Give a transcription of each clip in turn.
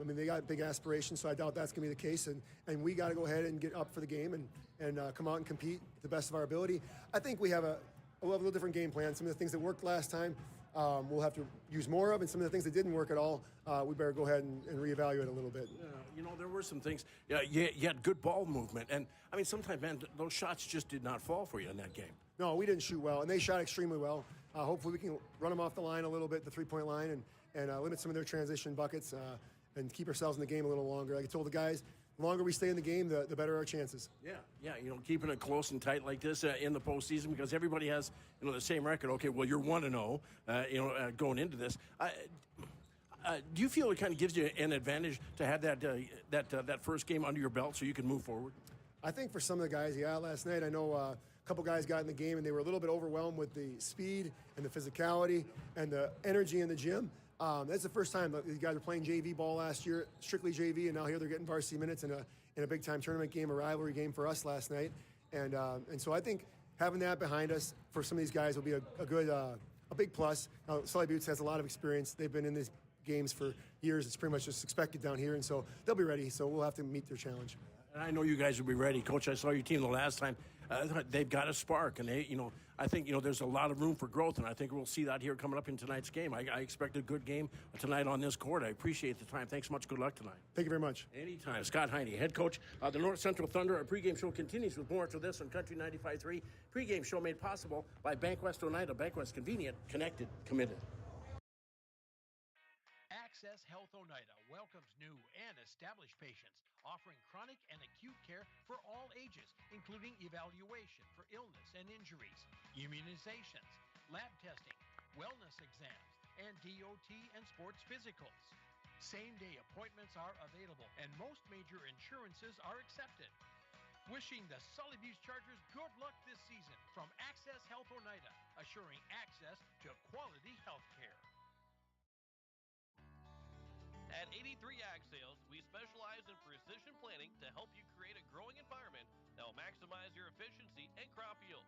mean, they got big aspirations, so I doubt that's going to be the case. And we got to go ahead and get up for the game and come out and compete to the best of our ability. I think we have a little different game plan. Some of the things that worked last time, we'll have to use more of, and some of the things that didn't work at all, we better go ahead and reevaluate a little bit. Yeah, there were some things. Yeah, you had good ball movement, and I mean, sometimes, man, those shots just did not fall for you in that game. No, we didn't shoot well, and they shot extremely well. Hopefully, we can run them off the line a little bit, the three-point line, and limit some of their transition buckets, and keep ourselves in the game a little longer. Like I told the guys, the longer we stay in the game, the better our chances. Yeah, keeping it close and tight like this in the postseason, because everybody has, the same record. Okay, well, you're 1-0, going into this. Do you feel it kind of gives you an advantage to have that first game under your belt so you can move forward? I think for some of the guys, last night I know a couple guys got in the game and they were a little bit overwhelmed with the speed and the physicality and the energy in the gym. That's the first time these guys were playing JV ball last year, strictly JV, and now here they're getting varsity minutes in a big-time tournament game, a rivalry game for us last night. And so I think having that behind us for some of these guys will be a big plus. Now, Sully Buttes has a lot of experience. They've been in these games for years. It's pretty much just expected down here, and so they'll be ready. So we'll have to meet their challenge. And I know you guys will be ready. Coach, I saw your team the last time. They've got a spark, and I think, there's a lot of room for growth, and I think we'll see that here coming up in tonight's game. I expect a good game tonight on this court. I appreciate the time. Thanks so much. Good luck tonight. Thank you very much. Anytime. Scott Heine, head coach of the North Central Thunder. Our pregame show continues with more to this on Country 95.3. Pregame show made possible by Bankwest Oneida. Bankwest, convenient, connected, committed. Access Health Oneida welcomes new and established patients, offering chronic and acute care for all ages, including evaluation for illness and injuries, immunizations, lab testing, wellness exams, and DOT and sports physicals. Same-day appointments are available, and most major insurances are accepted. Wishing the Sully Buttes Chargers good luck this season from Access Health Oneida, assuring access to quality health care. At 83 Ag Sales, we specialize in precision planting to help you create a growing environment that will maximize your efficiency and crop yields.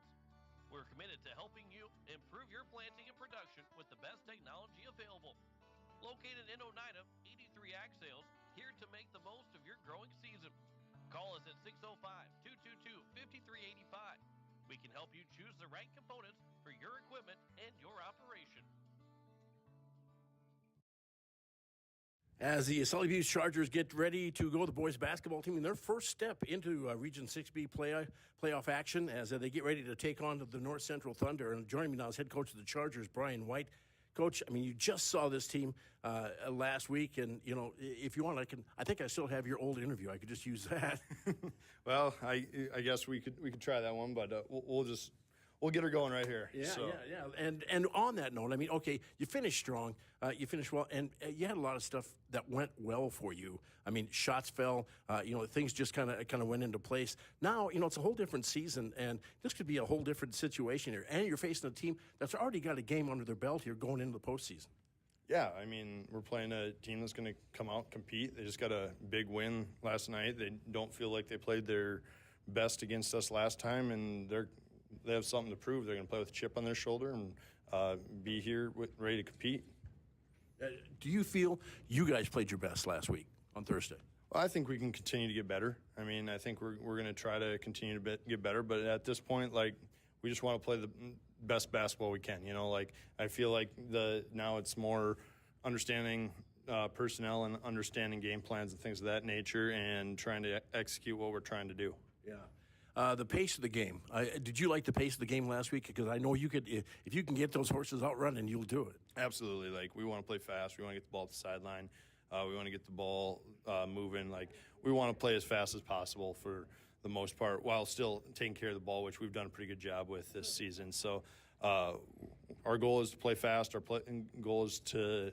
We're committed to helping you improve your planting and production with the best technology available. Located in Oneida, 83 Ag Sales, here to make the most of your growing season. Call us at 605-222-5385. We can help you choose the right components for your equipment and your operation. As the Sully Buttes Chargers get ready to go, the boys basketball team in their first step into Region 6B playoff action as they get ready to take on the North Central Thunder. And joining me now is head coach of the Chargers, Brian White. Coach, I mean, you just saw this team last week, and if you want, I think I still have your old interview. I could just use that. Well, I guess we could try that one, but we'll get her going right here. Yeah. And on that note, I mean, okay, you finished strong, you finished well, and you had a lot of stuff that went well for you. I mean, shots fell, things just kind of went into place. Now, it's a whole different season, and this could be a whole different situation here. And you're facing a team that's already got a game under their belt here going into the postseason. Yeah, I mean, we're playing a team that's going to come out and compete. They just got a big win last night. They don't feel like they played their best against us last time, and they have something to prove. They're going to play with a chip on their shoulder and be here ready to compete. Do you feel you guys played your best last week on Thursday? Well, I think we can continue to get better. I mean, I think we're going to try to continue to get better. But at this point, we just want to play the best basketball we can. I feel like now it's more understanding personnel and understanding game plans and things of that nature and trying to execute what we're trying to do. Yeah. The pace of the game. Did you like the pace of the game last week? Because I know you could, if you can get those horses out running, you'll do it. Absolutely. We want to play fast. We want to get the ball at the sideline. We want to get the ball moving. We want to play as fast as possible for the most part while still taking care of the ball, which we've done a pretty good job with this season. So our goal is to play fast. Our goal is to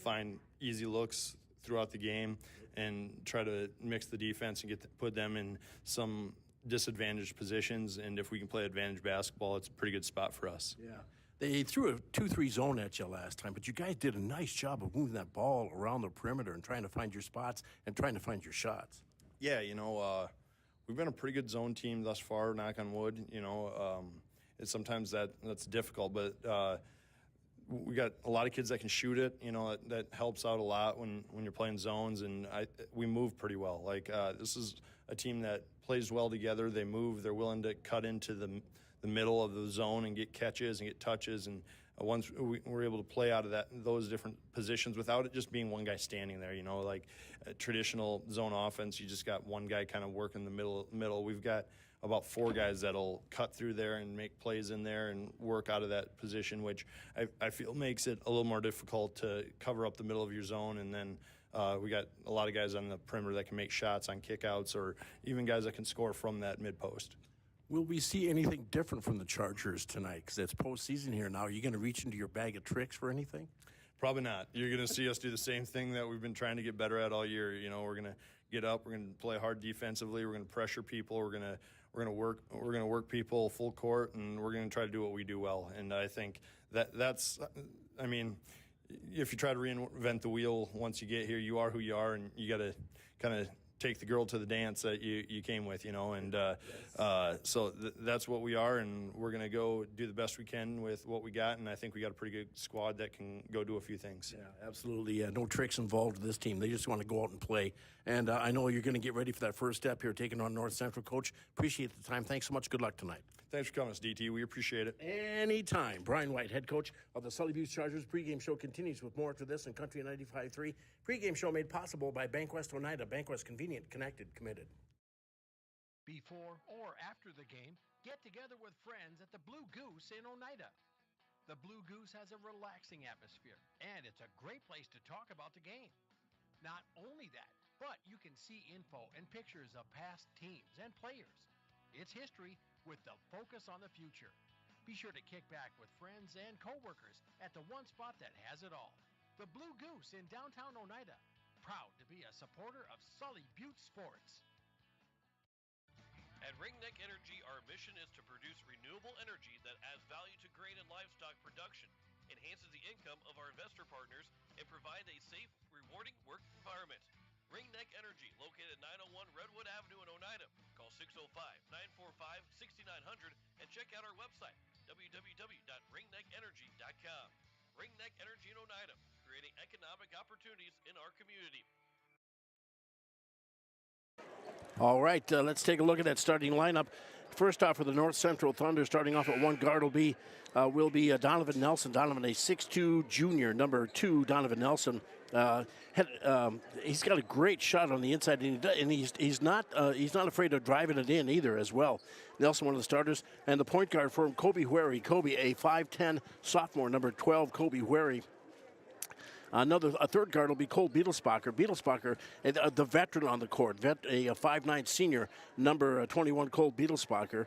find easy looks throughout the game and try to mix the defense and put them in some disadvantaged positions. And if we can play advantage basketball, it's a pretty good spot for us. Yeah. They threw a 2-3 zone at you last time, but you guys did a nice job of moving that ball around the perimeter and trying to find your spots and trying to find your shots. Yeah, we've been a pretty good zone team thus far, knock on wood. Sometimes that's difficult, but we got a lot of kids that can shoot it. You know, that helps out a lot when you're playing zones, and we move pretty well. Like this is a team that plays well together. They move. They're willing to cut into the middle of the zone and get catches and get touches. And once we're able to play out of those different positions without it just being one guy standing there, you know, like a traditional zone offense, you just got one guy kind of working the middle. We've got about 4 guys that'll cut through there and make plays in there and work out of that position, which I feel makes it a little more difficult to cover up the middle of your zone. And then we got a lot of guys on the perimeter that can make shots on kickouts, or even guys that can score from that mid post. Will we see anything different from the Chargers tonight? Because it's postseason here now. Are you going to reach into your bag of tricks for anything? Probably not. You're going to see us do the same thing that we've been trying to get better at all year. You know, we're going to get up. We're going to play hard defensively. We're going to pressure people. We're going to work people full court, and we're going to try to do what we do well. And I think that's. I mean, if you try to reinvent the wheel once you get here, you are who you are, and you got to kind of take the girl to the dance that you came with, you know, and so that's what we are, and we're going to go do the best we can with what we got, and I think we got a pretty good squad that can go do a few things. Yeah, absolutely. No tricks involved with this team. They just want to go out and play, and I know you're going to get ready for that first step here, taking on North Central. Coach, appreciate the time. Thanks so much. Good luck tonight. Thanks for coming, DT. We appreciate it. Anytime. Brian White, head coach of the Sully Chargers. Pregame show continues with more after this on Country 95.3. Pregame show made possible by Bankwest Oneida. Bankwest, convenient, connected, committed. Before or after the game, get together with friends at the Blue Goose in Oneida. The Blue Goose has a relaxing atmosphere, and it's a great place to talk about the game. Not only that, but you can see info and pictures of past teams and players. It's history with the focus on the future. Be sure to kick back with friends and coworkers at the one spot that has it all. The Blue Goose in downtown Oneida. Proud to be a supporter of Sully Butte Sports. At Ringneck Energy, our mission is to produce renewable energy that adds value to grain and livestock production, enhances the income of our investor partners, and provides a safe, rewarding work environment. Ringneck Energy, located at 901 Redwood Avenue in Oneida. Call 605-945-6900 and check out our website, www.ringneckenergy.com. Ringneck Energy in Oneida, creating economic opportunities in our community. All right, let's take a look at that starting lineup. First off, for the North Central Thunder, starting off at one guard will be Donovan Nelson. Donovan, a 6'2 junior, number 2, Donovan Nelson. He's got a great shot on the inside, and he's not afraid of driving it in either as well. Nelson, one of the starters, and the point guard for him, Kobe Hueri. Kobe, a 5'10 sophomore, number 12, Kobe Hueri. A third guard will be Cole Beetlesbacher. Beetlesbacher, the veteran on the court, a 5'9 senior, number 21, Cole Beetlesbacher.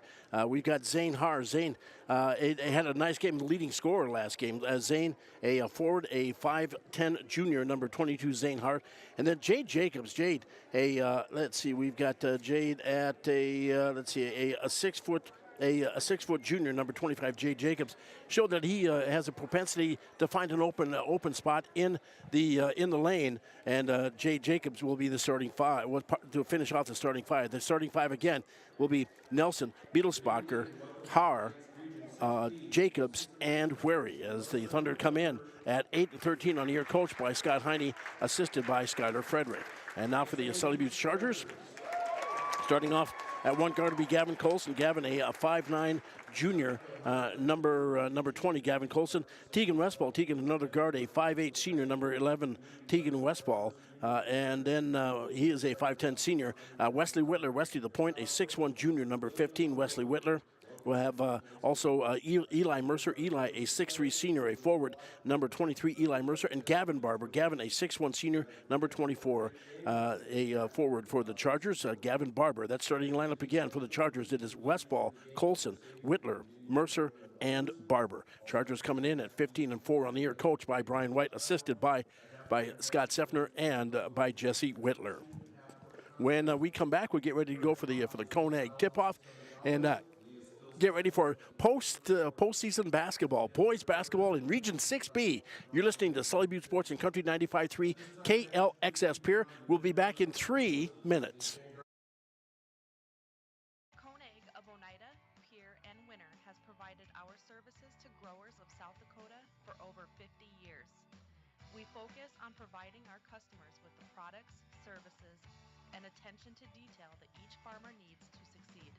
We've got Zane Har. Zane had a nice game, leading scorer last game. Zane, a forward, a 5'10 junior, number 22, Zane Har. And then Jade Jacobs. Jade, we've got Jade at a 6 foot. A 6 foot junior, number 25, Jay Jacobs, showed that he has a propensity to find an open spot in the lane, and Jay Jacobs will be the starting five to finish off the starting five. The starting five again will be Nelson, Beetlesbacher, Har, Jacobs, and Hueri as the Thunder come in at 8-13 on the year, coached by Scott Heine, assisted by Skylar Frederick. And now for the Sully Butte Chargers, starting off at one guard will be Gavin Colson. Gavin, a 5'9 junior, number 20, Gavin Colson. Tegan Westball. Tegan, another guard, a 5'8 senior, number 11, Tegan Westball. And then he is a 5'10 senior. Wesley Whitler. Wesley, the point, a 6'1 junior, number 15, Wesley Whitler. We'll have also Eli Mercer. Eli, a 6'3 senior, a forward, number 23, Eli Mercer. And Gavin Barber. Gavin, a 6'1 senior, number 24, a forward for the Chargers. Gavin Barber. That starting lineup again for the Chargers. It is Westball, Colson, Whitler, Mercer, and Barber. Chargers coming in at 15-4 on the year, coached by Brian White, assisted by Scott Seffner and by Jesse Whitler. When we come back, we'll get ready to go for the Conag tip-off and get ready for postseason basketball, boys basketball in Region 6B. You're listening to Sully Butte Sports and Country 95.3 KLXS Pier. We'll be back in 3 minutes. Conag of Oneida, Pier, and Winter has provided our services to growers of South Dakota for over providing our customers with the products, services, and attention to detail that each farmer needs to succeed.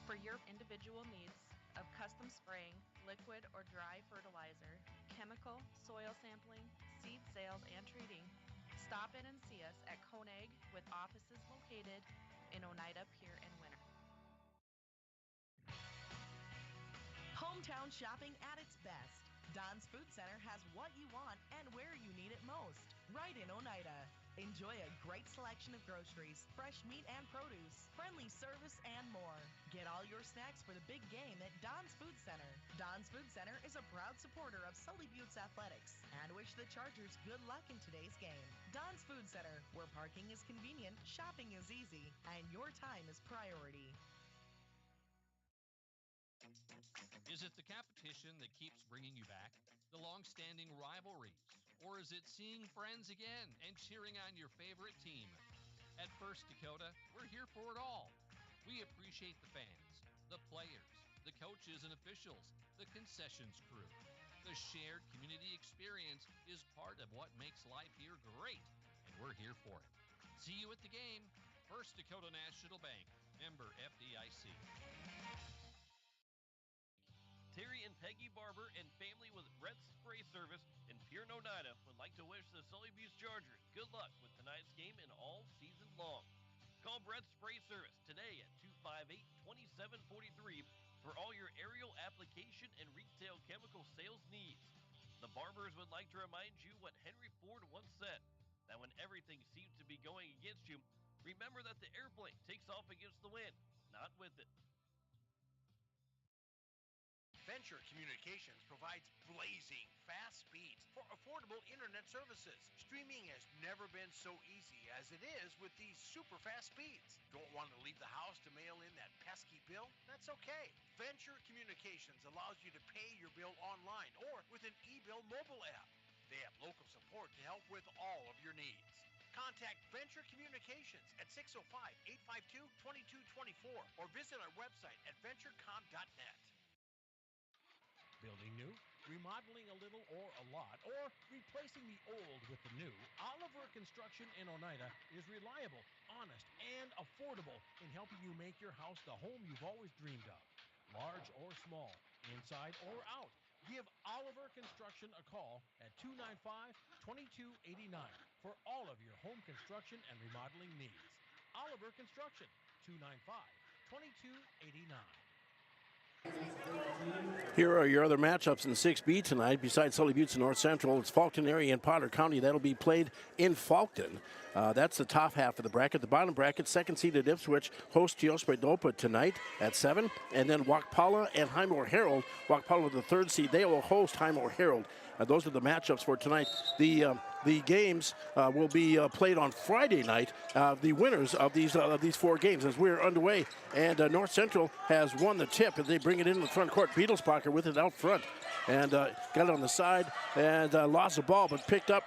For your individual needs of custom spraying, liquid or dry fertilizer, chemical, soil sampling, seed sales, and treating, stop in and see us at Koenig with offices located in Oneida, Pier, and Winter. Hometown shopping at its best. Don's Food Center has what you want and where you need it most. Right in Oneida. Enjoy a great selection of groceries, fresh meat and produce, friendly service, and more. Get all your snacks for the big game at Don's Food Center. Don's Food Center is a proud supporter of Sully Buttes Athletics and wish the Chargers good luck in today's game. Don's Food Center, where parking is convenient, shopping is easy, and your time is priority. Is it the competition that keeps bringing you back? The long-standing rivalries? Or is it seeing friends again and cheering on your favorite team? At First Dakota, we're here for it all. We appreciate the fans, the players, the coaches and officials, the concessions crew. The shared community experience is part of what makes life here great, and we're here for it. See you at the game. First Dakota National Bank, member FDIC. Terry and Peggy Barber and family with Red Spray Service in Pier, Oneida would like to wish the Sully Buttes Chargers good luck with tonight's game and all season long. Call Red Spray Service today at 258-2743 for all your aerial application and retail chemical sales needs. The Barbers would like to remind you what Henry Ford once said, that when everything seems to be going against you, remember that the airplane takes off against the wind, not with it. Venture Communications provides blazing fast speeds for affordable internet services. Streaming has never been so easy as it is with these super fast speeds. Don't want to leave the house to mail in that pesky bill? That's okay. Venture Communications allows you to pay your bill online or with an e-bill mobile app. They have local support to help with all of your needs. Contact Venture Communications at 605-852-2224 or visit our website at venturecom.net. Building new, remodeling a little or a lot, or replacing the old with the new, Oliver Construction in Oneida is reliable, honest, and affordable in helping you make your house the home you've always dreamed of. Large or small, inside or out, give Oliver Construction a call at 295-2289 for all of your home construction and remodeling needs. Oliver Construction, 295-2289. Here are your other matchups in 6B tonight. Besides Sully Buttes and North Central, it's Faulkton area and Potter County. That'll be played in Faulkton. That's the top half of the bracket. The bottom bracket, second seeded Ipswich hosts Teospa-Dopa tonight at 7. And then Wauchpala and Highmore Herald. Wauchpala with the third seed. They will host Highmore Herald. Those are the matchups for tonight. The games will be played on Friday night. The winners of these 4 games as we're underway. And North Central has won the tip as they bring it into the front court. Beetlesbacher with it out front. And got it on the side and lost the ball, but picked up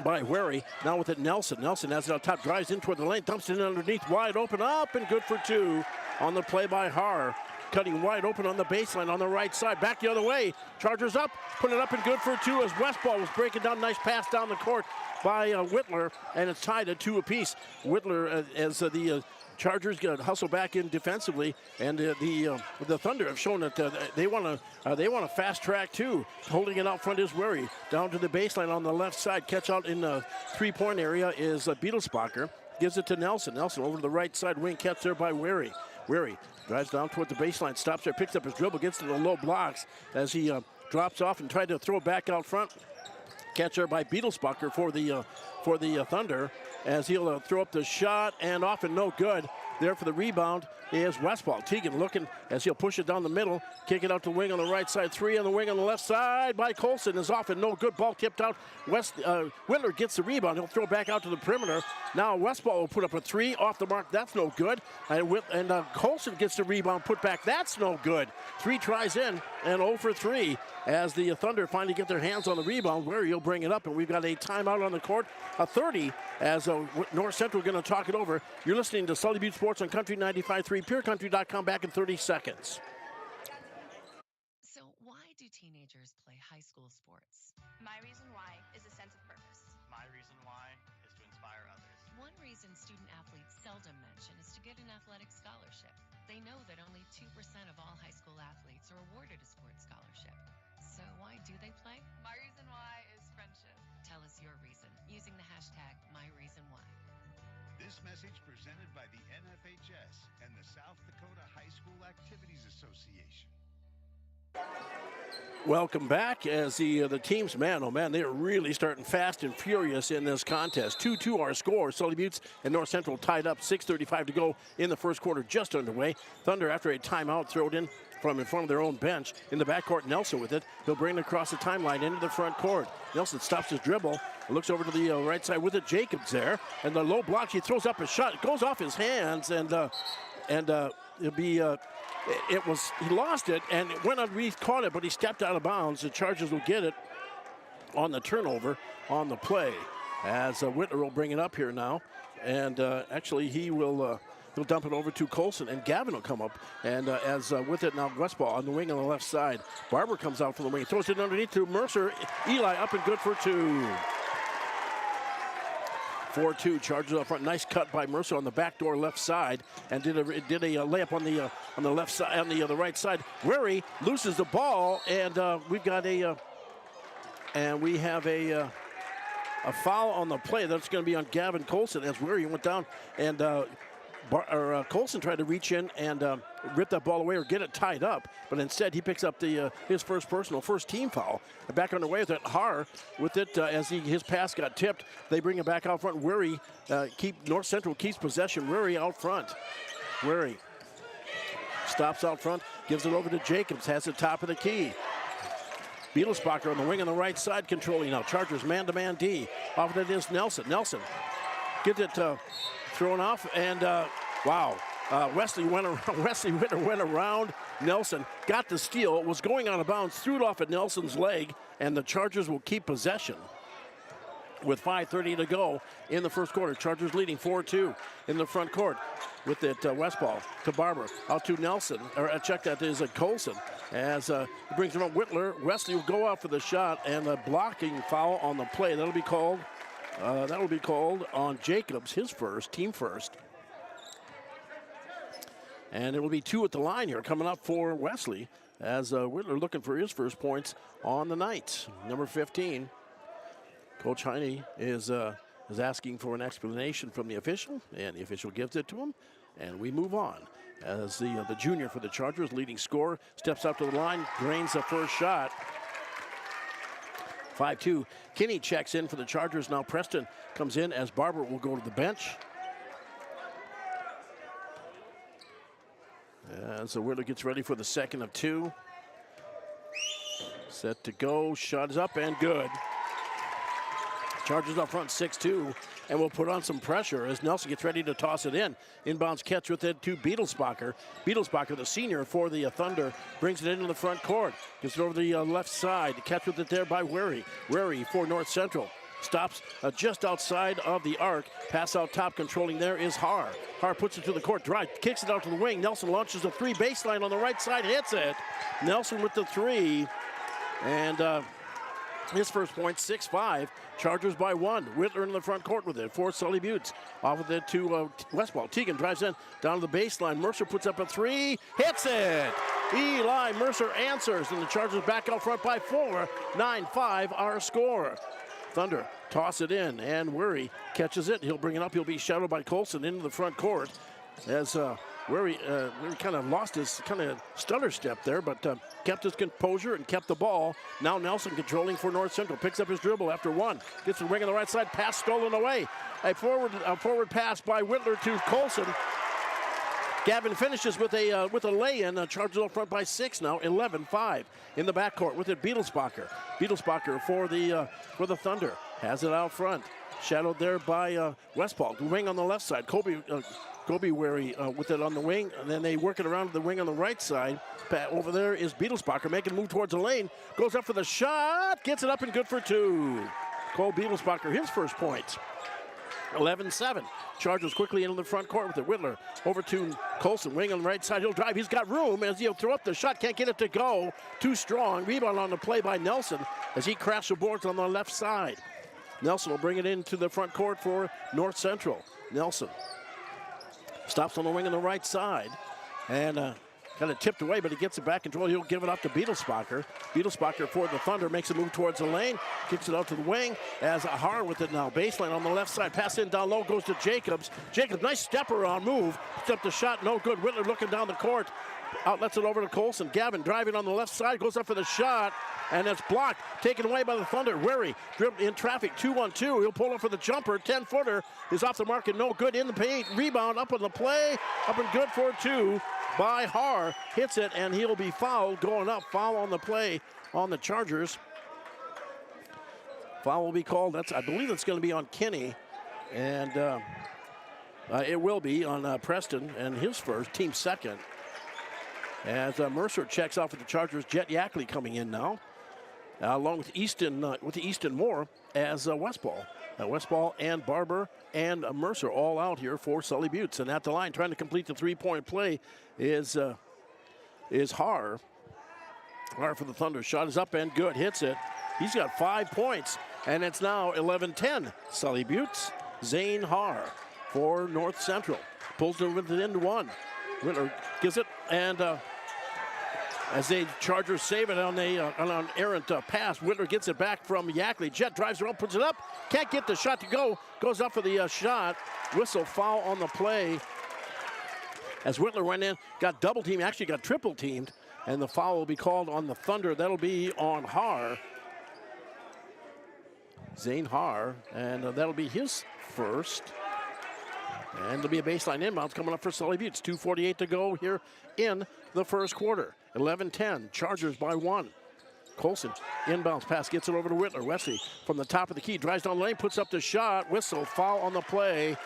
by Wary. Now with it, Nelson. Nelson has it on top, drives in toward the lane, dumps it in underneath, wide open, up and good for 2 on the play by Haar. Cutting wide open on the baseline on the right side. Back the other way. Chargers up. Put it up and good for 2 as Westball was breaking down. Nice pass down the court by Whitler. And it's tied at 2 apiece. Whitler, as the Chargers get hustle back in defensively. And the Thunder have shown that they want to fast track too. Holding it out front is Wary. Down to the baseline on the left side. Catch out in the 3-point area is Beetlesbacher. Gives it to Nelson. Nelson over to the right side wing. Catch there by Wary. Wary drives down toward the baseline, stops there, picks up his dribble, gets to the low blocks as he drops off and tried to throw it back out front. Catch there by Beetlesbacher for the Thunder as he'll throw up the shot and off and no good. There for the rebound is Westball. Teagan looking as he'll push it down the middle, kick it out the wing on the right side. 3 on the wing on the left side by Colson is off and no good. Ball tipped out. Whitler gets the rebound. He'll throw back out to the perimeter. Now Westball will put up a 3 off the mark. That's no good. And Colson gets the rebound put back. That's no good. 3 tries in and 0 for 3 as the Thunder finally get their hands on the rebound. Where he'll bring it up, and we've got a timeout on the court. A 30 as North Central going to talk it over. You're listening to Sully Buttes Sports on Country 95.3, PureCountry.com. Back in 30 seconds. So why do teenagers play high school sports? My reason why is a sense of purpose. My My reason why is to inspire others. One reason student athletes seldom mention is to get an athletic scholarship. They know that only 2% of all high school athletes are awarded a sports scholarship. So why do they play? My reason why is friendship. Tell us your reason using the hashtag #MyReasonWhy. This message presented by the NFHS and the South Dakota High School Activities Association. Welcome back as the teams, man, oh man, they're really starting fast and furious in this contest. 2-2 our score. Sully Buttes and North Central tied up, 6:35 to go in the first quarter, just underway. Thunder, after a timeout, thrown in from in front of their own bench. In the backcourt, Nelson with it. He'll bring it across the timeline into the front court. Nelson stops his dribble, looks over to the right side with it. Jacobs there, and the low block, he throws up a shot. It goes off his hands, and it'll be... he lost it, and it went underneath, caught it, but he stepped out of bounds. The Chargers will get it on the turnover on the play. As Whitler will bring it up here now, and actually he'll dump it over to Colson, and Gavin will come up. And with it now, Westball on the wing on the left side. Barber comes out from the wing, throws it underneath to Mercer. Eli up and good for two. 4-2, Chargers up front. Nice cut by Mercer on the backdoor left side, and did a layup on the left side, on the right side. Wary loses the ball, and we have a foul on the play. That's going to be on Gavin Colson as Wary went down, and Colson tried to reach in and rip that ball away or get it tied up, but instead he picks up his first team foul. And back underway with it, Har with it as his pass got tipped. They bring it back out front. Wary, North Central keeps possession. Wary out front. Wary stops out front, gives it over to Jacobs, has it top of the key. Biedelsbacher on the wing on the right side, controlling now. Chargers man-to-man D. Off of it is Nelson. Nelson gets it thrown off, and wow. Wesley Winter went around Nelson, got the steal, was going out of bounds, threw it off at Nelson's leg, and the Chargers will keep possession with 5:30 to go in the first quarter. Chargers leading 4-2 in the front court with it. Westball to Barber, out to Nelson, or check that is a Colson, as he brings him up. Whitler, Wesley will go out for the shot, and a blocking foul on the play. That'll be called on Jacobs, his team first. And it will be 2 at the line here coming up for Wesley, as Whitler looking for his first points on the night. Number 15, Coach Heine is asking for an explanation from the official, and the official gives it to him, and we move on. As the junior for the Chargers, leading scorer, steps up to the line, drains the first shot. 5-2. Kinney checks in for the Chargers. Now Preston comes in as Barber will go to the bench. And so Whitler gets ready for the second of 2. Set to go. Shot is up and good. Chargers up front 6-2, and will put on some pressure as Nelson gets ready to toss it in. Inbounds catch with it to Biedelsbacher. Biedelsbacher, the senior for the Thunder, brings it into the front court. Gets it over the left side. Catch with it there by Wary. Wary for North Central. Stops just outside of the arc. Pass out top, controlling there is Har. Har puts it to the court, drive, kicks it out to the wing. Nelson launches a 3 baseline on the right side, hits it. Nelson with the 3, and his first point, 6-5. Chargers by 1. Whitler in the front court with it for Sully Buttes. Off with it to Westball. Teagan drives in down to the baseline. Mercer puts up a 3, hits it. Eli Mercer answers, and the Chargers back out front by 4. 9-5 our score. Thunder toss it in, and Wary catches it. He'll bring it up. He'll be shadowed by Colson into the front court as Wary kind of lost his kind of stutter step there, but kept his composure and kept the ball. Now Nelson controlling for North Central. Picks up his dribble after 1. Gets the ring on the right side. Pass stolen away. A forward pass by Whitler to Colson. Gavin finishes with a lay-in. Chargers up front by 6 now, 11-5 in the backcourt with it. Biedelsbacher. Biedelsbacher for the Thunder has it out front, shadowed there by Westball. The wing on the left side. Kobe Wary with it on the wing, and then they work it around to the wing on the right side. Over there is Biedelsbacher making a move towards the lane. Goes up for the shot, gets it up and good for 2. Cole Biedelsbacher, his first point. 11-7. Chargers quickly into the front court with it. Whitler over to Colson, wing on the right side. He'll drive. He's got room as he'll throw up the shot. Can't get it to go. Too strong. Rebound on the play by Nelson as he crashed the boards on the left side. Nelson will bring it into the front court for North Central. Nelson stops on the wing on the right side and kind of tipped away, but he gets it back control. He'll give it up to Beetlesbacher. Beetlesbacher for the Thunder makes a move towards the lane, kicks it out to the wing as Har with it now. Baseline on the left side, pass in down low, goes to Jacobs. Jacobs, nice step around move, stepped the shot, no good. Whitler looking down the court, outlets it over to Colson. Gavin driving on the left side, goes up for the shot, and it's blocked, taken away by the Thunder. Weary dribbled in traffic, 2-on-2. He'll pull up for the jumper, 10-footer is off the mark and no good in the paint. Rebound up on the play, up and good for two by Har. Hits it, and he'll be fouled going up. Foul on the play on the Chargers. Foul will be called. I believe it's going to be on Kinney, and it will be on Preston, and his first, team second. As Mercer checks off with the Chargers, Jet Yackley coming in now, along with Easton Moore as Westball. Westball and Barber and Mercer all out here for Sully Buttes. And at the line, trying to complete the three-point play is Har. Har for the Thunder. Shot is up and good. Hits it. He's got 5 points. And it's now 11-10. Sully Buttes, Zane Har for North Central. Pulls it into one. Whitler gives it, and as the Chargers save it on an errant pass, Whitler gets it back from Yackley. Jet drives around, puts it up, can't get the shot to go, goes up for the shot. Whistle, foul on the play. As Whitler went in, got double teamed, actually got triple teamed, and the foul will be called on the Thunder. That'll be on Har. Zane Har, and that'll be his first. And there'll be a baseline inbounds coming up for Sully Buttes. 2:48 to go here in the first quarter. 11-10, Chargers by 1. Colson, inbounds pass, gets it over to Whitler. Wesley from the top of the key, drives down the lane, puts up the shot. Whistle, foul on the play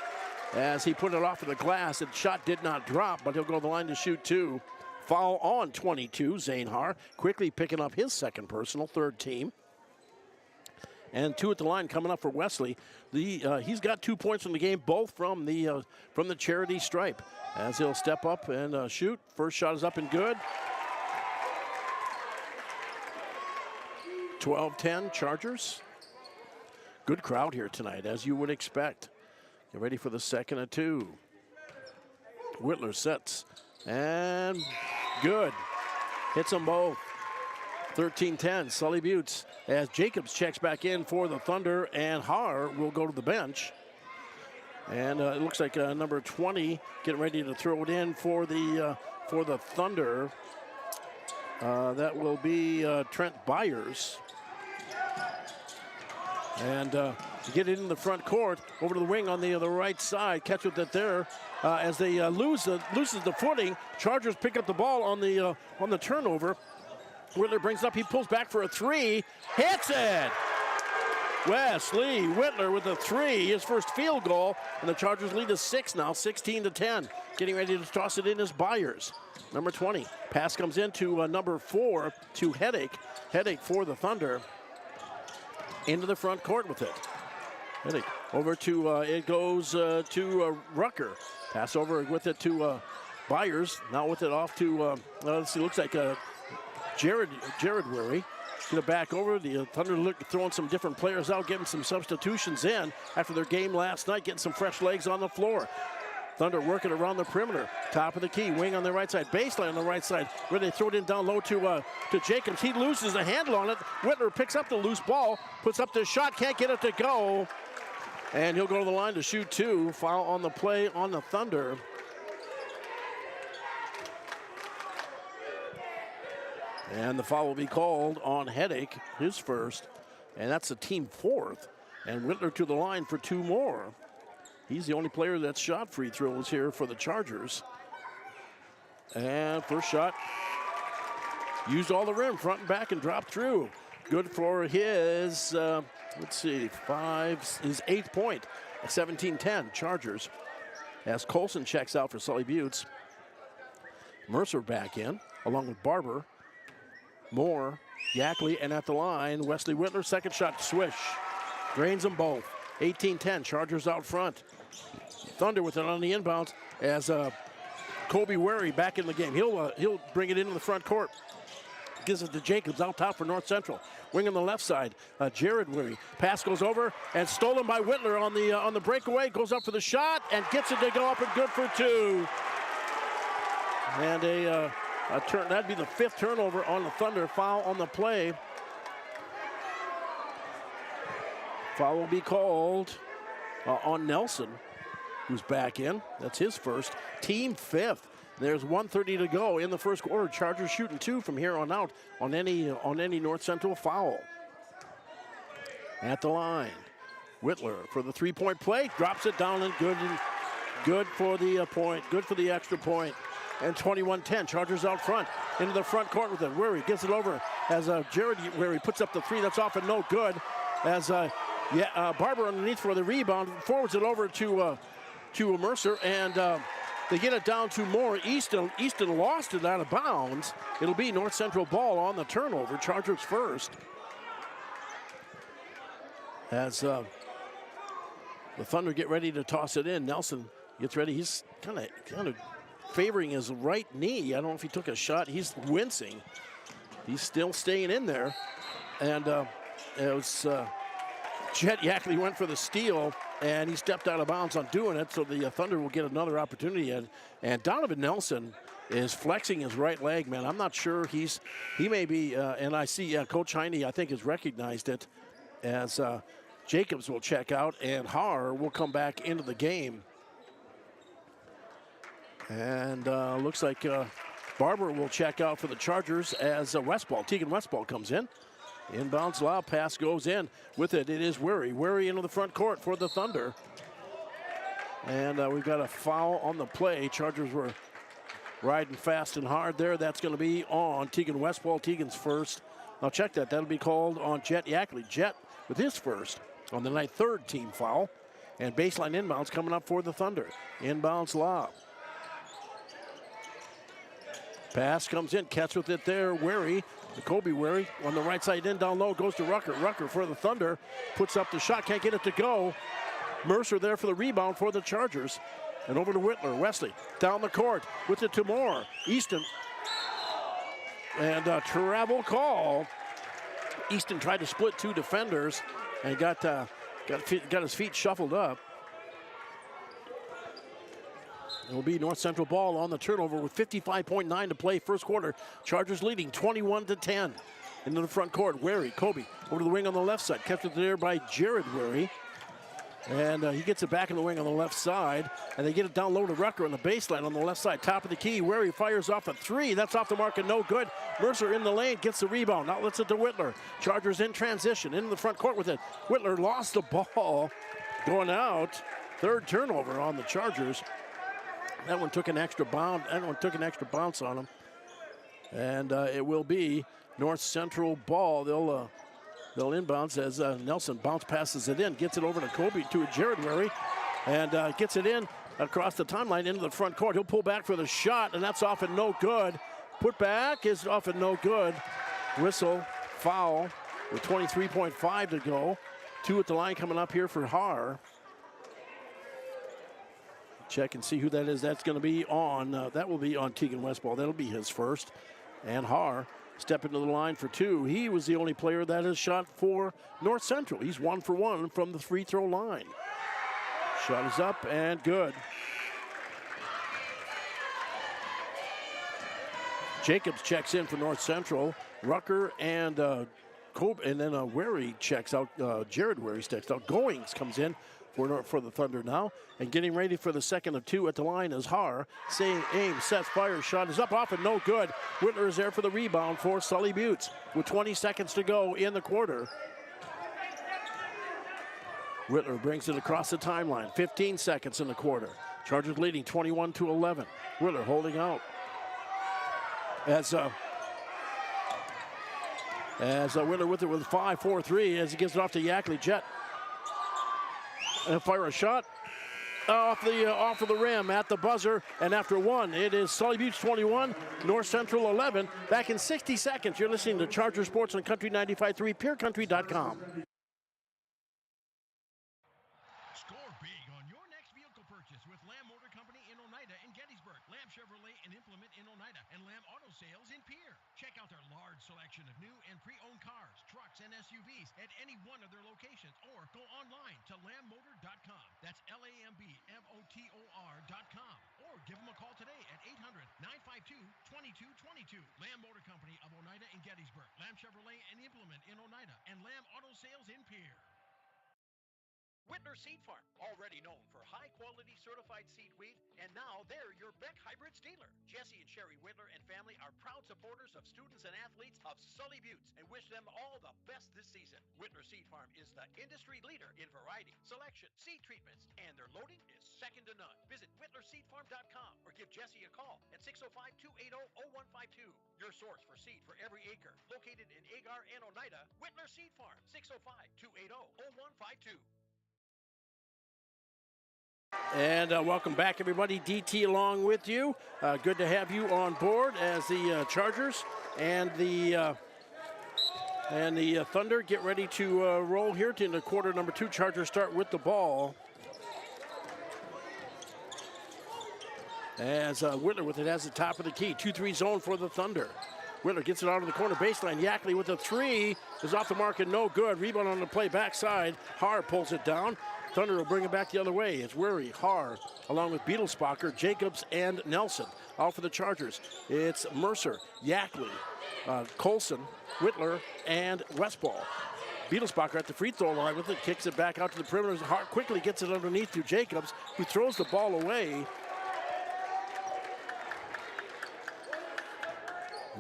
as he put it off of the glass. The shot did not drop, but he'll go to the line to shoot two. Foul on 22, Zane Har, quickly picking up his second personal, third team. And two at the line coming up for Wesley. He's got 2 points in the game, both from the charity stripe. As he'll step up and shoot. First shot is up and good. 12-10 Chargers. Good crowd here tonight, as you would expect. Get ready for the second of two. Whitler sets and good. Hits them both. 13-10, Sully Buttes, as Jacobs checks back in for the Thunder, and Har will go to the bench. And it looks like number 20 getting ready to throw it in for the Thunder. That will be Trent Byers. And to get it in the front court, over to the wing on the right side, catch with it there. As they loses the footing, Chargers pick up the ball on the turnover. Whitler brings it up, he pulls back for a three, hits it! Wesley Whitler with a three, his first field goal, and the Chargers lead to 6 now, 16-10. Getting ready to toss it in is Byers. Number 20, pass comes into number 4 to Headache. Headache for the Thunder. Into the front court with it. Headache over to, it goes to Rucker. Pass over with it to Byers, now with it off to, let's see, looks like Jared Weary. Get it back over. The Thunder throwing some different players out, getting some substitutions in after their game last night, getting some fresh legs on the floor. Thunder working around the perimeter. Top of the key, wing on the right side, baseline on the right side, where they throw it in down low to Jacobs. He loses a handle on it. Whitler picks up the loose ball, puts up the shot, can't get it to go. And he'll go to the line to shoot two. Foul on the play on the Thunder. And the foul will be called on Headache, his first. And that's the team fourth. And Whitler to the line for two more. He's the only player that's shot free throws here for the Chargers. And first shot, used all the rim, front and back, and dropped through. Good for his, his 8th point. 17-10 Chargers. As Colson checks out for Sully Buttes. Mercer back in, along with Barber. Moore, Yackley, and at the line, Wesley Whitler, second shot, swish. Drains them both. 18-10, Chargers out front. Thunder with it on the inbounds as Kobe Wary back in the game. He'll bring it into the front court. Gives it to Jacobs out top for North Central. wing on the left side. Jared Weary. Pass goes over and stolen by Whitler on the breakaway. Goes up for the shot and gets it to go up and good for 2. And a turn. That'd be the 5th turnover on the Thunder. Foul on the play. Foul will be called on Nelson, who's back in. That's his first. Team 5th. There's 1:30 to go in the first quarter. Chargers shooting 2 from here on out on any North Central foul. At the line, Whitler for the 3-point play, drops it down and good for the point, good for the extra point. And 21-10, Chargers out front, into the front court with it. Weary gets it over as Jared Weary puts up the 3. That's off and no good. As Barber underneath for the rebound, forwards it over to Mercer, and they get it down to Moore. Easton lost it out of bounds. It'll be North Central ball on the turnover. Chargers first. As the Thunder get ready to toss it in, Nelson gets ready. He's kind of favoring his right knee. I don't know if he took a shot. He's wincing. He's still staying in there. And it was Jet Yackley went for the steal, and he stepped out of bounds on doing it, so the Thunder will get another opportunity. And Donovan Nelson is flexing his right leg, man. I'm not sure he may be, and I see Coach Heine, I think, has recognized it, as Jacobs will check out, and Haar will come back into the game. And looks like Barber will check out for the Chargers as Tegan Westball comes in. Inbounds lob pass goes in. With it, it is Weary. Weary into the front court for the Thunder. And we've got a foul on the play. Chargers were riding fast and hard there. That's going to be on Tegan Westball. Tegan's first. Now check that. That'll be called on Jet Yackley. Jet with his first on the night, 3rd team foul. And baseline inbounds coming up for the Thunder. Inbounds lob. Pass comes in, catch with it there, Weary. Kobe Weary on the right side in, down low, goes to Rucker. Rucker for the Thunder, puts up the shot, can't get it to go. Mercer there for the rebound for the Chargers. And over to Whitler. Wesley down the court with it to Moore. Easton. And a travel call. Easton tried to split 2 defenders and got his feet shuffled up. It will be North Central ball on the turnover with 55.9 to play first quarter. Chargers leading 21-10. Into the front court, Weary, Kobe, over to the wing on the left side. Kept it there by Jared Weary. And he gets it back in the wing on the left side. And they get it down low to Rucker on the baseline on the left side. Top of the key, Weary fires off a 3. That's off the mark and no good. Mercer in the lane, gets the rebound. Now lets it to Whitler. Chargers in transition, into the front court with it. Whitler lost the ball. Going out. 3rd turnover on the Chargers. That one took an extra bound. That one took an extra bounce on him. And it will be North Central ball. They'll inbounds as Nelson bounce passes it in, gets it over to Kobe, to Jared Weary, and gets it in across the timeline into the front court. He'll pull back for the shot, and that's off and no good. Put back is off and no good. Whistle, foul with 23.5 to go. 2 at the line coming up here for Haar. Check and see who that is. That's going to be on, that will be on Tegan Westball. That'll be his first. And Haar step into the line for 2. He was the only player that has shot for North Central. He's 1 for 1 from the free throw line. Shot is up and good. Jacobs checks in for North Central. Rucker and Kobe, and then Weary checks out. Jared Weary checks out. Goings comes in for the Thunder now, and getting ready for the second of 2 at the line is Haar. Saying aim, sets, fire, shot is up, off and no good. Whitler is there for the rebound for Sully Buttes with 20 seconds to go in the quarter. Whitler brings it across the timeline. 15 seconds in the quarter. Chargers leading 21-11. Whitler holding out. As Whitler with it with 5-4-3 as he gives it off to Yackley. Jet. And fire a shot off of the rim at the buzzer, and after 1, it is Sully Buttes 21, North Central 11. Back in 60 seconds, you're listening to Charger Sports on Country 95.3, PureCountry.com. Score big on your next vehicle purchase with Lamb Motor Company in Oneida and Gettysburg, Lamb Chevrolet and Implement in Oneida, and Lamb Auto Sales in Pierre. Check out their large selection of new and pre-owned cars, trucks, and SUVs at any one of their locations, or go online to lambmotor.com. That's LAMBMOTOR.com. Or give them a call today at 800-952-2222. Lamb Motor Company of Oneida and Gettysburg, Lamb Chevrolet and Implement in Oneida, and Lamb Auto Sales in Pierre. Whitner Seed Farm, already known for high-quality certified seed wheat, and now they're your Beck Hybrids dealer. Jesse and Sherry Whitner and family are proud supporters of students and athletes of Sully Buttes and wish them all the best this season. Whitner Seed Farm is the industry leader in variety, selection, seed treatments, and their loading is second to none. Visit WhitnerSeedFarm.com or give Jesse a call at 605-280-0152. Your source for seed for every acre. Located in Agar and Oneida, Whitner Seed Farm, 605-280-0152. And welcome back, everybody. DT along with you. Good to have you on board as the Chargers and the Thunder get ready to roll here into quarter number 2. Chargers start with the ball. As Whitler with it has the top of the key. 2-3 zone for the Thunder. Whitler gets it out of the corner baseline. Yackley with a 3 is off the mark and no good. Rebound on the play backside. Haar pulls it down. Thunder will bring it back the other way. It's Weary, Haar, along with Beetlesbacher, Jacobs, and Nelson. Out for the Chargers. It's Mercer, Yackley, Colson, Whitler, and Westball. Beetlesbacher at the free throw line with it, kicks it back out to the perimeter. Haar quickly gets it underneath to Jacobs, who throws the ball away.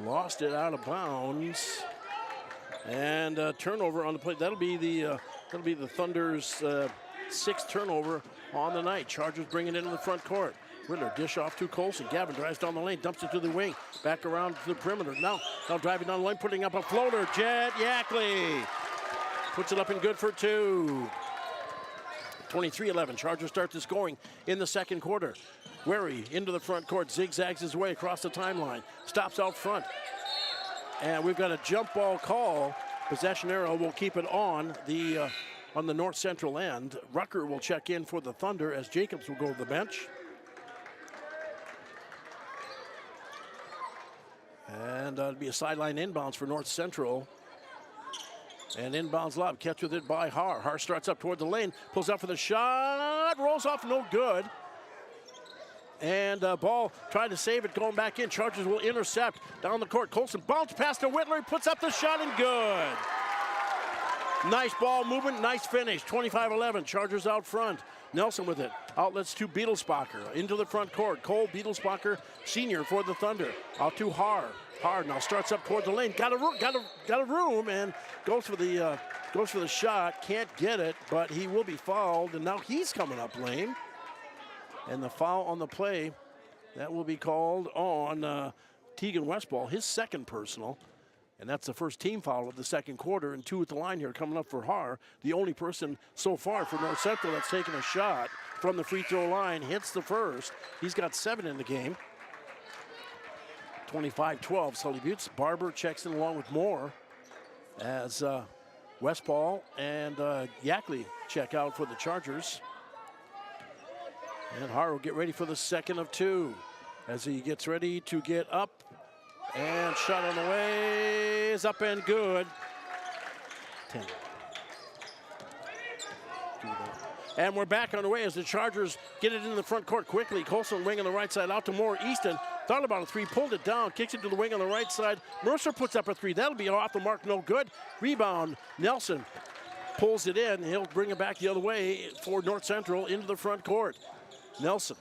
Lost it out of bounds. And turnover on the play. That'll be the Thunder's 6th turnover on the night. Chargers bring it into the front court. Whitler dish off to Colson. Gavin drives down the lane, dumps it to the wing, back around to the perimeter. Now driving down the lane, putting up a floater. Jet Yackley puts it up and good for 2. 23-11. Chargers start the scoring in the second quarter. Wary into the front court, zigzags his way across the timeline, stops out front. And we've got a jump ball call. Possession arrow will keep it on the north central end. Rucker will check in for the Thunder as Jacobs will go to the bench. And it'll be a sideline inbounds for North Central. And inbounds lob, catch with it by Haar. Haar starts up toward the lane, pulls out for the shot, rolls off, no good. And ball, trying to save it, going back in. Chargers will intercept down the court. Colson bounce pass to Whitler, puts up the shot and good. Nice ball movement, nice finish. 25-11, Chargers out front. Nelson with it. Outlets to Beetlesbacher into the front court. Cole Beetlesbacher, senior for the Thunder. Out to Haar. Haar now starts up toward the lane. Got a room and goes for the shot. Can't get it, but he will be fouled. And now he's coming up lane. And the foul on the play, that will be called on Tegan Westball, his second personal. And that's the first team foul of the second quarter, and 2 at the line here coming up for Haar. The only person so far for North Central that's taken a shot from the free throw line, hits the first. He's got 7 in the game. 25-12, Sully Buttes. Barber checks in along with Moore as Westball and Yackley check out for the Chargers. And Haar will get ready for the second of 2 as he gets ready to get up. And shot on the way is up and good. 10. And we're back on the way as the Chargers get it in the front court quickly. Colson wing on the right side out to Moore. Easton thought about a 3, pulled it down, kicks it to the wing on the right side. Mercer puts up a 3. That'll be off the mark, no good. Rebound, Nelson pulls it in. He'll bring it back the other way for North Central into the front court. Nelson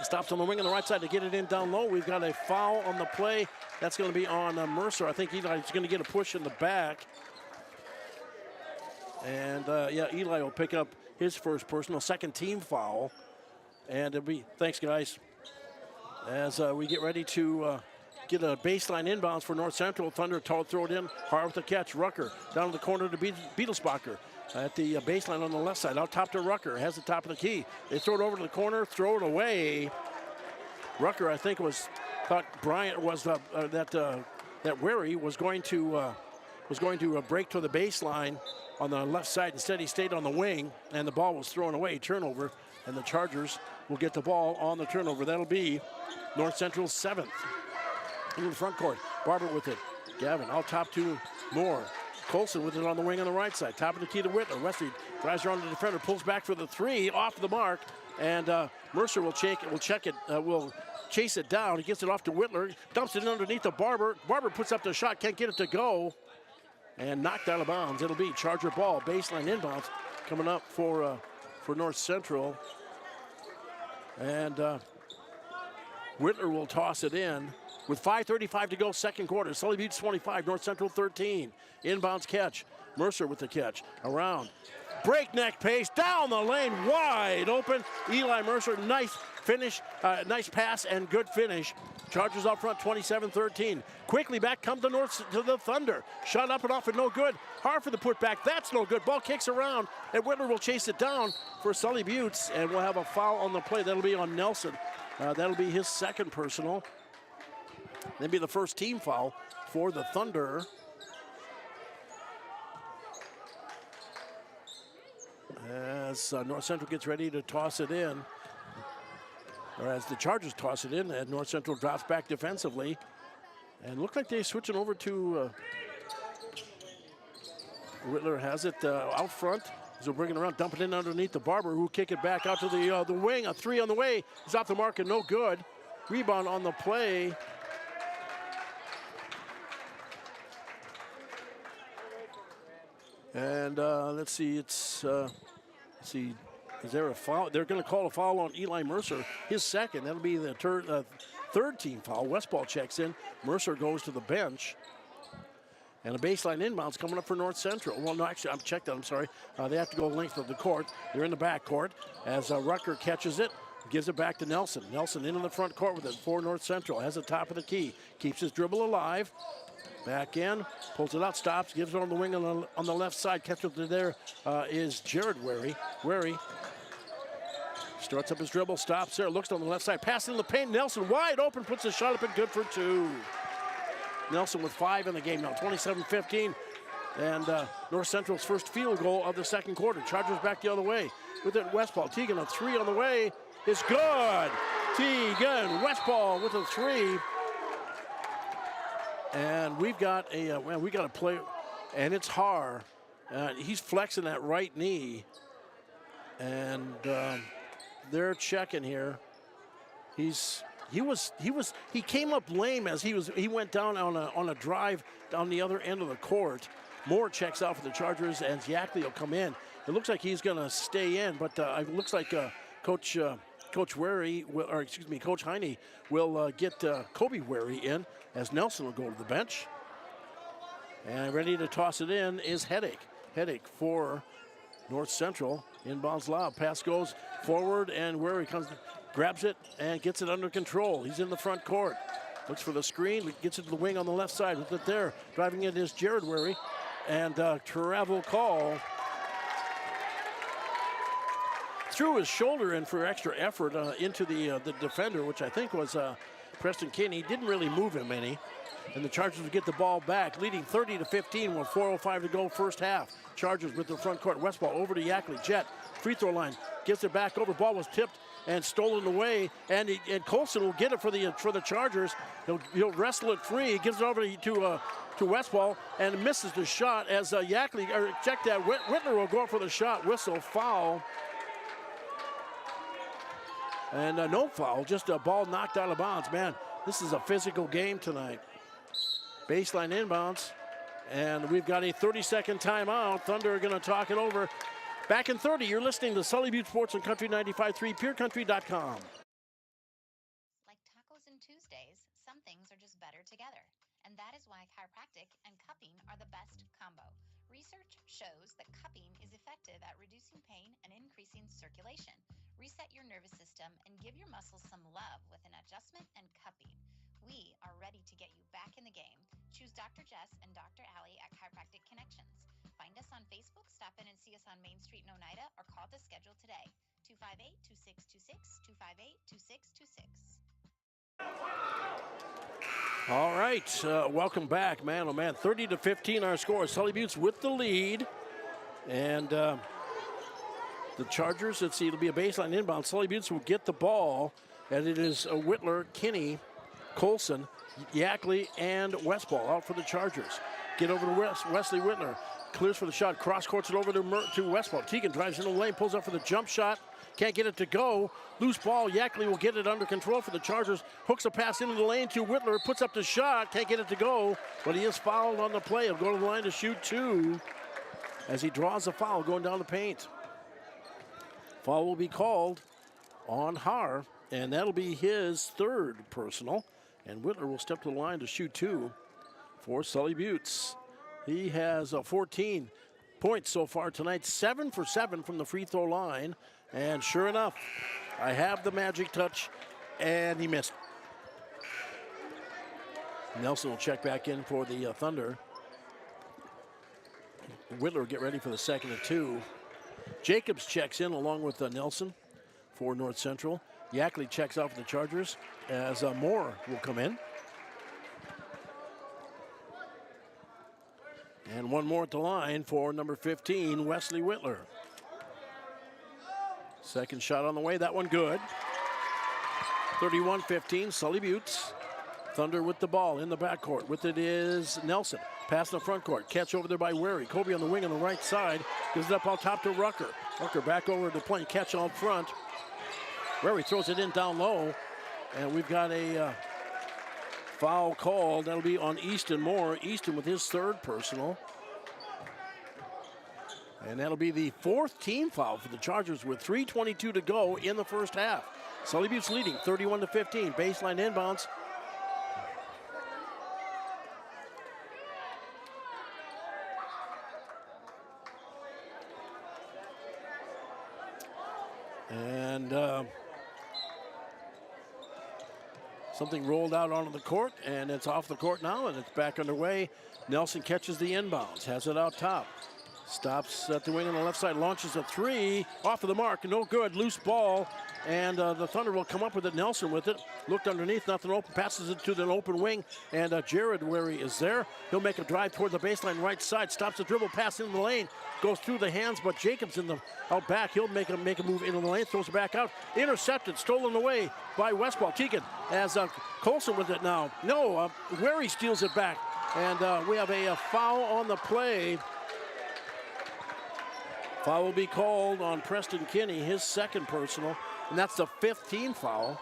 stops on the wing on the right side to get it in down low. We've got a foul on the play. That's going to be on Mercer. I think Eli's going to get a push in the back. And, Eli will pick up his first personal, second team foul. And it'll be, thanks, guys. As we get ready to get a baseline inbounds for North Central. Thunder throw it in. Haar with the catch. Rucker down to the corner to Beetlesbacher. At the baseline on the left side, out top to Rucker, has the top of the key. They throw it over to the corner, throw it away. Rucker, I think, thought Bryant was that Wary was going to break to the baseline on the left side. Instead, he stayed on the wing, and the ball was thrown away. Turnover, and the Chargers will get the ball on the turnover. That'll be North Central's 7th. In the front court, Barber with it. Gavin out top to Moore. Colson with it on the wing on the right side. Top of the key to Whitler. Wesley drives around the defender, pulls back for the 3, off the mark, and Mercer will chase it down. He gets it off to Whitler, dumps it underneath the Barber. Barber puts up the shot, can't get it to go, and knocked out of bounds. It'll be Charger ball, baseline inbounds, coming up for North Central. And Whitler will toss it in with 5:35 to go, second quarter. Sully Buttes 25, North Central 13. Inbounds catch. Mercer with the catch. Around. Breakneck pace, down the lane, wide open. Eli Mercer, nice finish, nice pass and good finish. Chargers up front, 27-13. Quickly back comes to the Thunder. Shot up and off and no good. Hard for the putback, that's no good. Ball kicks around, and Whitler will chase it down for Sully Buttes, and we'll have a foul on the play. That'll be on Nelson. That'll be his second personal. That'll be the first team foul for the Thunder. As North Central gets ready to toss it in, or as the Chargers toss it in, and North Central drops back defensively. And look like they're switching over to Whitler has it out front. So bring it around, dump it in underneath the Barber, who kick it back out to the wing. A 3 on the way. He's off the mark and no good. Rebound on the play. And let's see, is there a foul? They're going to call a foul on Eli Mercer, his second. That'll be the third team foul. Westball checks in. Mercer goes to the bench. And a baseline inbounds coming up for North Central. Well, no, actually, I'm checked out, I'm sorry. They have to go length of the court. They're in the back court as Rucker catches it, gives it back to Nelson. Nelson into the front court with it for North Central. Has the top of the key. Keeps his dribble alive. Back in, pulls it out, stops, gives it on the wing on the left side. Catcher there is Jared Wary. Wary starts up his dribble, stops there, looks on the left side, passes in the paint. Nelson wide open, puts a shot up and good for 2. Nelson with 5 in the game now, 27-15. And North Central's first field goal of the second quarter. Chargers back the other way with it. Westball. Teagan, a 3 on the way is good. Teagan, Westball with a 3. And we've got a play, and it's Har. He's flexing that right knee, and they're checking here. He came up lame as he went down on a drive down the other end of the court. Moore checks out for the Chargers, and Yackley will come in. It looks like he's going to stay in, but it looks like Coach Wary, Coach Heine will get Kobe Wary in, as Nelson will go to the bench. And ready to toss it in is Headache. Headache for North Central. Inbounds lob. Pass goes forward, and Wary grabs it and gets it under control. He's in the front court. Looks for the screen, gets it to the wing on the left side with it there. Driving it is Jared Wary. And travel call. Threw his shoulder in for extra effort into the defender, which I think was Preston Kinney. Didn't really move him any. And the Chargers will get the ball back, leading 30-15 with 4:05 to go first half. Chargers with the front court. Westball over to Yackley. Jet, free throw line, gets it back over. Ball was tipped and stolen away, and Colson will get it for the Chargers. He'll wrestle it free. He gives it over to Westball and misses the shot as Yackley, or check that, Whitler will go up for the shot. Whistle, foul. And no foul, just a ball knocked out of bounds. Man, this is a physical game tonight. Baseline inbounds, and we've got a 30-second timeout. Thunder are going to talk it over. Back in 30, you're listening to Sully Butte Sports on Country 95.3, PureCountry.com. Like tacos and Tuesdays, some things are just better together. And that is why chiropractic and cupping are the best combo. Research shows that cupping is effective at reducing pain and increasing circulation. Reset your nervous system and give your muscles some love with an adjustment and cupping. We are ready to get you back in the game. Choose Dr. Jess and Dr. Allie at Chiropractic Connections. Find us on Facebook, stop in and see us on Main Street in Oneida, or call to schedule today. 258-2626, 258-2626. All right, welcome back, man. Oh man, 30-15 our score. Sully Buttes with the lead, and the Chargers. Let's see, it'll be a baseline inbound. Sully Buttes will get the ball, and it is Whitler, Kinney, Colson, Yackley, and Westball out for the Chargers. Get over to Wesley Whitler. Clears for the shot. Cross courts it over to Westball. Teagan drives into the lane, pulls up for the jump shot. Can't get it to go. Loose ball. Yackley will get it under control for the Chargers. Hooks a pass into the lane to Whitler. Puts up the shot. Can't get it to go, but he is fouled on the play. He'll go to the line to shoot 2 as he draws a foul going down the paint. Foul will be called on Har, and that'll be his 3rd personal. And Whitler will step to the line to shoot 2 for Sully Buttes. He has 14 points so far tonight, 7 for 7 from the free throw line. And sure enough, I have the magic touch, and he missed. Nelson will check back in for the Thunder. Whitler will get ready for the 2nd and 2. Jacobs checks in along with Nelson for North Central. Yackley checks out for the Chargers as Moore will come in. And one more at the line for number 15, Wesley Whitler. Second shot on the way, that one good. 31-15, Sully Buttes. Thunder with the ball in the backcourt. With it is Nelson. Pass in the front court. Catch over there by Wary. Kobe on the wing on the right side. Gives it up on top to Rucker. Rucker back over to play. Catch out front. Wary throws it in down low. And we've got a foul called. That'll be on Easton Moore. Easton with his 3rd personal. And that'll be the 4th team foul for the Chargers with 3:22 to go in the first half. Sully Buttes leading 31-15. Baseline inbounds. And something rolled out onto the court, and it's off the court now, and it's back underway. Nelson catches the inbounds, has it out top. Stops at the wing on the left side, launches a 3, off of the mark, no good, loose ball, and the Thunder will come up with it. Nelson with it, looked underneath, nothing open, passes it to the open wing, and Jared Wary is there. He'll make a drive toward the baseline right side, stops the dribble, pass into the lane, goes through the hands, but Jacobs in the out back. He'll make a move into the lane, throws it back out, intercepted, stolen away by Westball. Teagan as Colson with it now. No, Wary steals it back, and we have a foul on the play. Foul will be called on Preston Kinney, his 2nd personal, and that's the 5th team foul.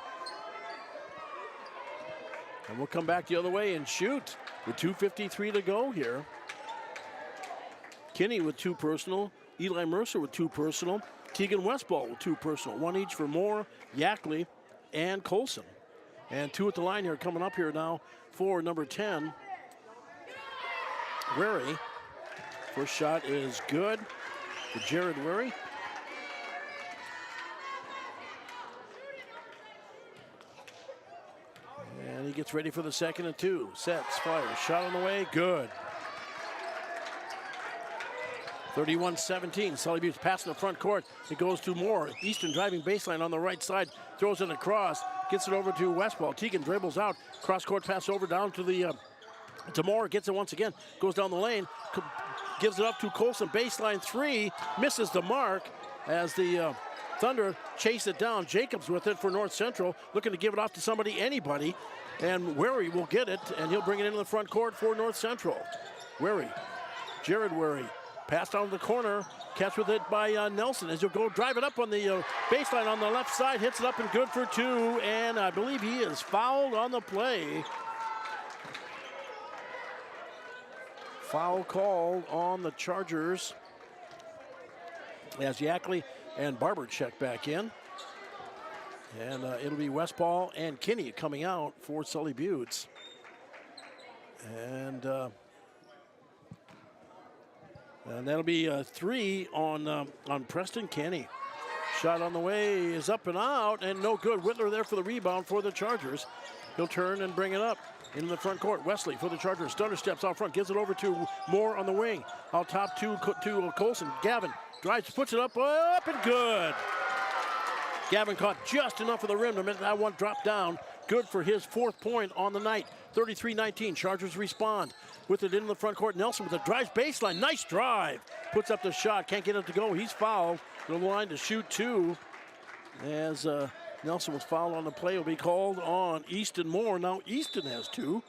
And we'll come back the other way and shoot with 2:53 to go here. Kinney with 2 personal, Eli Mercer with 2 personal, Teagan Westball with 2 personal, 1 each for Moore, Yackley, and Colson. And 2 at the line here, coming up here now for number 10, Wary. First shot is good for Jared Wary. And he gets ready for the 2nd and 2. Sets, fires, shot on the way, good. 31-17, Sully Buttes passing the front court. It goes to Moore. Easton driving baseline on the right side, throws it across, gets it over to Westball. Teagan dribbles out, cross court pass over down to the to Moore, gets it once again, goes down the lane, gives it up to Colson, baseline 3, misses the mark as the Thunder chase it down. Jacobs with it for North Central, looking to give it off to somebody, anybody, and Wary will get it, and he'll bring it into the front court for North Central. Wary, Jared Wary, pass down to the corner, catch with it by Nelson as he'll go drive it up on the baseline on the left side, hits it up and good for 2, and I believe he is fouled on the play. Foul called on the Chargers as Yackley and Barber check back in. And it'll be Westball and Kinney coming out for Sully Buttes. And that'll be 3 on Preston Kinney. Shot on the way is up and out, and no good. Whitler there for the rebound for the Chargers. He'll turn and bring it up into the front court. Wesley for the Chargers. Stutter steps out front, gives it over to Moore on the wing. Out top to Colson. Gavin drives, puts it up and good. Gavin caught just enough of the rim to make that one drop down. Good for his 4th point on the night. 33-19, Chargers respond. With it into the front court, Nelson with a drive baseline. Nice drive. Puts up the shot, can't get it to go. He's fouled to the line to shoot 2. As Nelson was fouled on the play, will be called on Easton Moore. Now Easton has 2.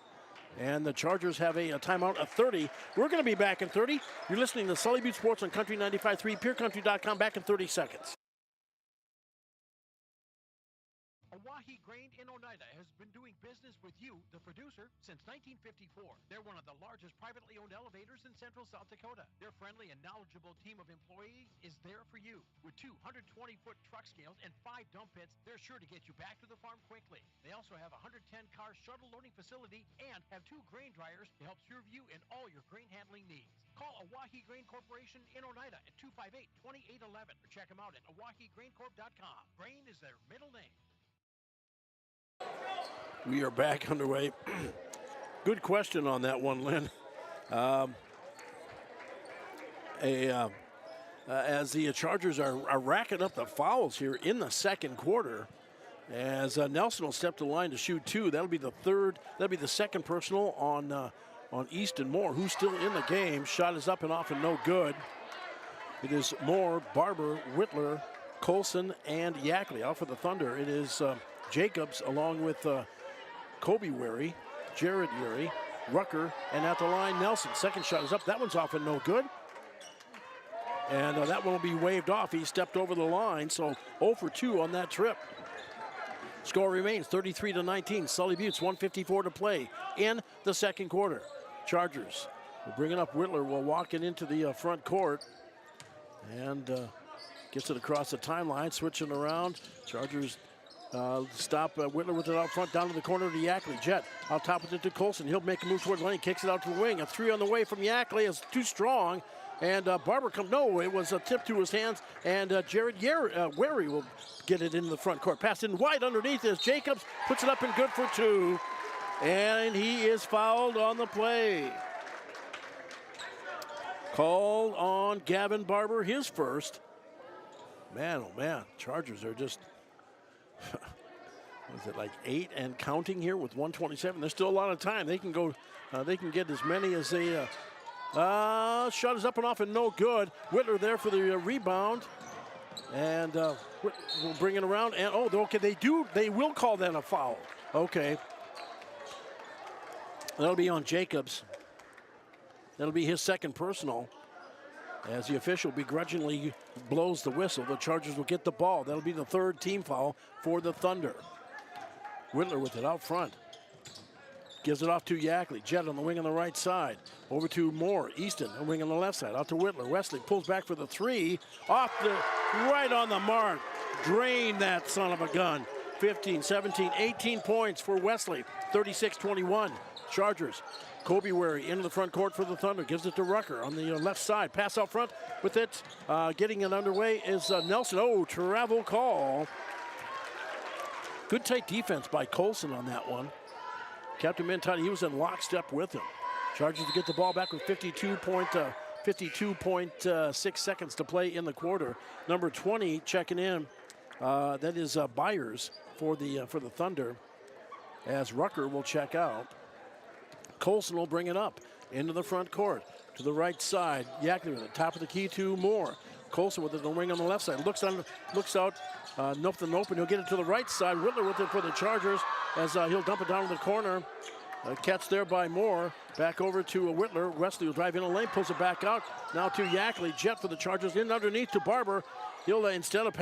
And the Chargers have a timeout of 30. We're going to be back in 30. You're listening to Sully Butte Sports on Country 95.3, PureCountry.com. Back in 30 seconds. Oahe Grain in Oneida has been doing business with you, the producer, since 1954. They're one of the largest privately owned elevators in central South Dakota. Their friendly and knowledgeable team of employees is there for you. With 2 120-foot truck scales and 5 dump pits, they're sure to get you back to the farm quickly. They also have a 110-car shuttle loading facility and have 2 grain dryers to help serve you in all your grain handling needs. Call Oahe Grain Corporation in Oneida at 258-2811 or check them out at oahegraincorp.com. Grain is their middle name. We are back underway. Good question on that one, Lynn. As the Chargers are racking up the fouls here in the second quarter, as Nelson will step to the line to shoot 2. That'll be the second personal on Easton Moore, who's still in the game. Shot is up and off and no good. It is Moore, Barber, Whitler, Colson, and Yackley. Out for the Thunder, it is Jacobs along with Kobe Wary, Jared Urey, Rucker, and at the line, Nelson. Second shot is up. That one's off and no good. And that one will be waved off. He stepped over the line, so 0 for 2 on that trip. Score remains 33-19. Sully Butte's 1:54 to play in the second quarter. Chargers will bring it up. Whitler will walk it into the front court and gets it across the timeline, switching around. Chargers stop Whitler with it out front, down to the corner to Yackley. Jet out top with it to Colson. He'll make a move towards the lane, kicks it out to the wing. A 3 on the way from Yackley is too strong. And Barber comes, no, it was a tip to his hands. And Jared Wary will get it into the front court. Passed in wide underneath as Jacobs puts it up and good for 2. And he is fouled on the play. Called on Gavin Barber, his first. Man, oh man, Chargers are just... Was it like 8 and counting here with 1:27? There's still a lot of time. They can go. They can get as many as they. Shot is up and off and no good. Whitler there for the rebound, and we'll bring it around. And okay, they will call that a foul. Okay, that'll be on Jacobs. That'll be his second personal. As the official begrudgingly blows the whistle, the Chargers will get the ball. That'll be the third team foul for the Thunder. Whitler with it out front. Gives it off to Yackley. Jet on the wing on the right side. Over to Moore. Easton on the wing on the left side. Out to Whitler. Wesley pulls back for the 3. Right on the mark. Drain that son of a gun. 15, 17, 18 points for Wesley. 36-21. Chargers. Kobe Wary into the front court for the Thunder. Gives it to Rucker on the left side. Pass out front with it. Getting it underway is Nelson. Travel call. Good tight defense by Colson on that one. Kept him in tight. He was in lockstep with him. Chargers to get the ball back with 52.6 seconds to play in the quarter. Number 20 checking in. That is Byers for the Thunder. As Rucker will check out. Colson will bring it up into the front court to the right side. Yackley with the top of the key to Moore. Colson with it on the wing on the left side. Looks out. Nothing open. He'll get it to the right side. Whitler with it for the Chargers as he'll dump it down to the corner. Catch there by Moore. Back over to Whitler. Wesley will drive in a lane, pulls it back out. Now to Yackley. Jet for the Chargers in underneath to Barber. He'll instead of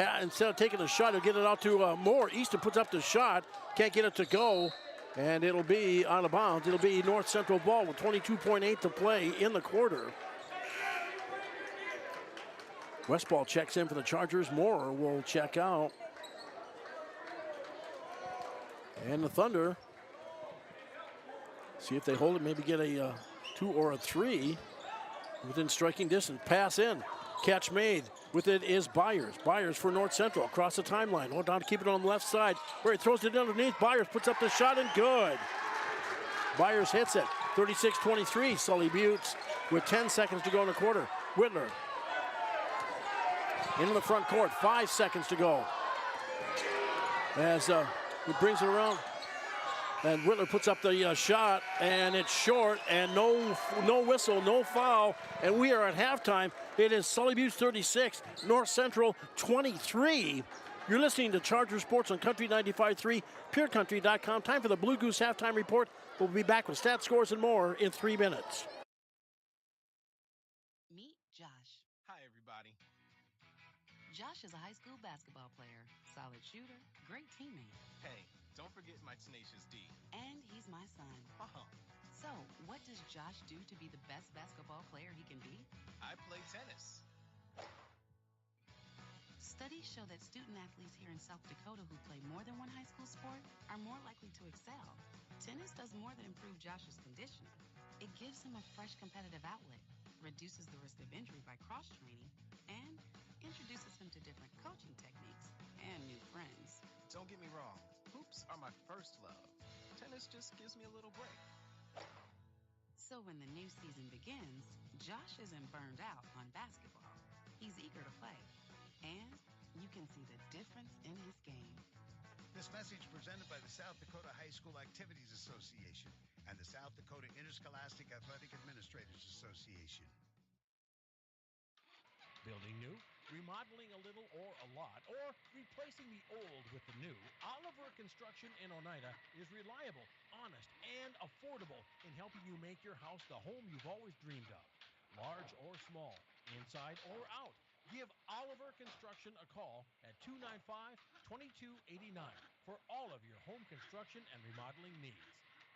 taking a shot, he'll get it out to Moore. Easton puts up the shot. Can't get it to go. And it'll be out of bounds. It'll be North Central ball with 22.8 to play in the quarter. Westball checks in for the Chargers. Moore will check out. And the Thunder, see if they hold it, maybe get a 2 or a 3 within striking distance. Pass in. Catch made. With it is Byers. Byers for North Central across the timeline. Hold down to keep it on the left side where he throws it underneath. Byers puts up the shot and good. Byers hits it. 36-23. Sully Buttes with 10 seconds to go in the quarter. Whitler into the front court. 5 seconds to go. As he brings it around. And Whitler puts up the shot, and it's short, and no whistle, no foul, and we are at halftime. It is Sully Butte 36, North Central 23. You're listening to Charger Sports on Country 95.3, PureCountry.com. Time for the Blue Goose halftime report. We'll be back with stats, scores, and more in 3 minutes. Meet Josh. Hi, everybody. Josh is a high school basketball player, solid shooter, great teammate. Hey, don't forget my tenacious D. And he's my son. So, what does Josh do to be the best basketball player he can be? I play tennis. Studies show that student athletes here in South Dakota who play more than one high school sport are more likely to excel. Tennis does more than improve Josh's conditioning. It gives him a fresh competitive outlet, reduces the risk of injury by cross-training, and introduces him to different coaching techniques and new friends. Don't get me wrong, hoops are my first love. Tennis just gives me a little break. So when the new season begins, Josh isn't burned out on basketball. He's eager to play, and you can see the difference in his game. This message presented by the South Dakota High School Activities Association and the South Dakota Interscholastic Athletic Administrators Association. Building new, remodeling a little or a lot, or replacing the old with the new, Oliver Construction in Oneida is reliable, honest, and affordable in helping you make your house the home you've always dreamed of. Large or small, inside or out, give Oliver Construction a call at 295-2289 for all of your home construction and remodeling needs.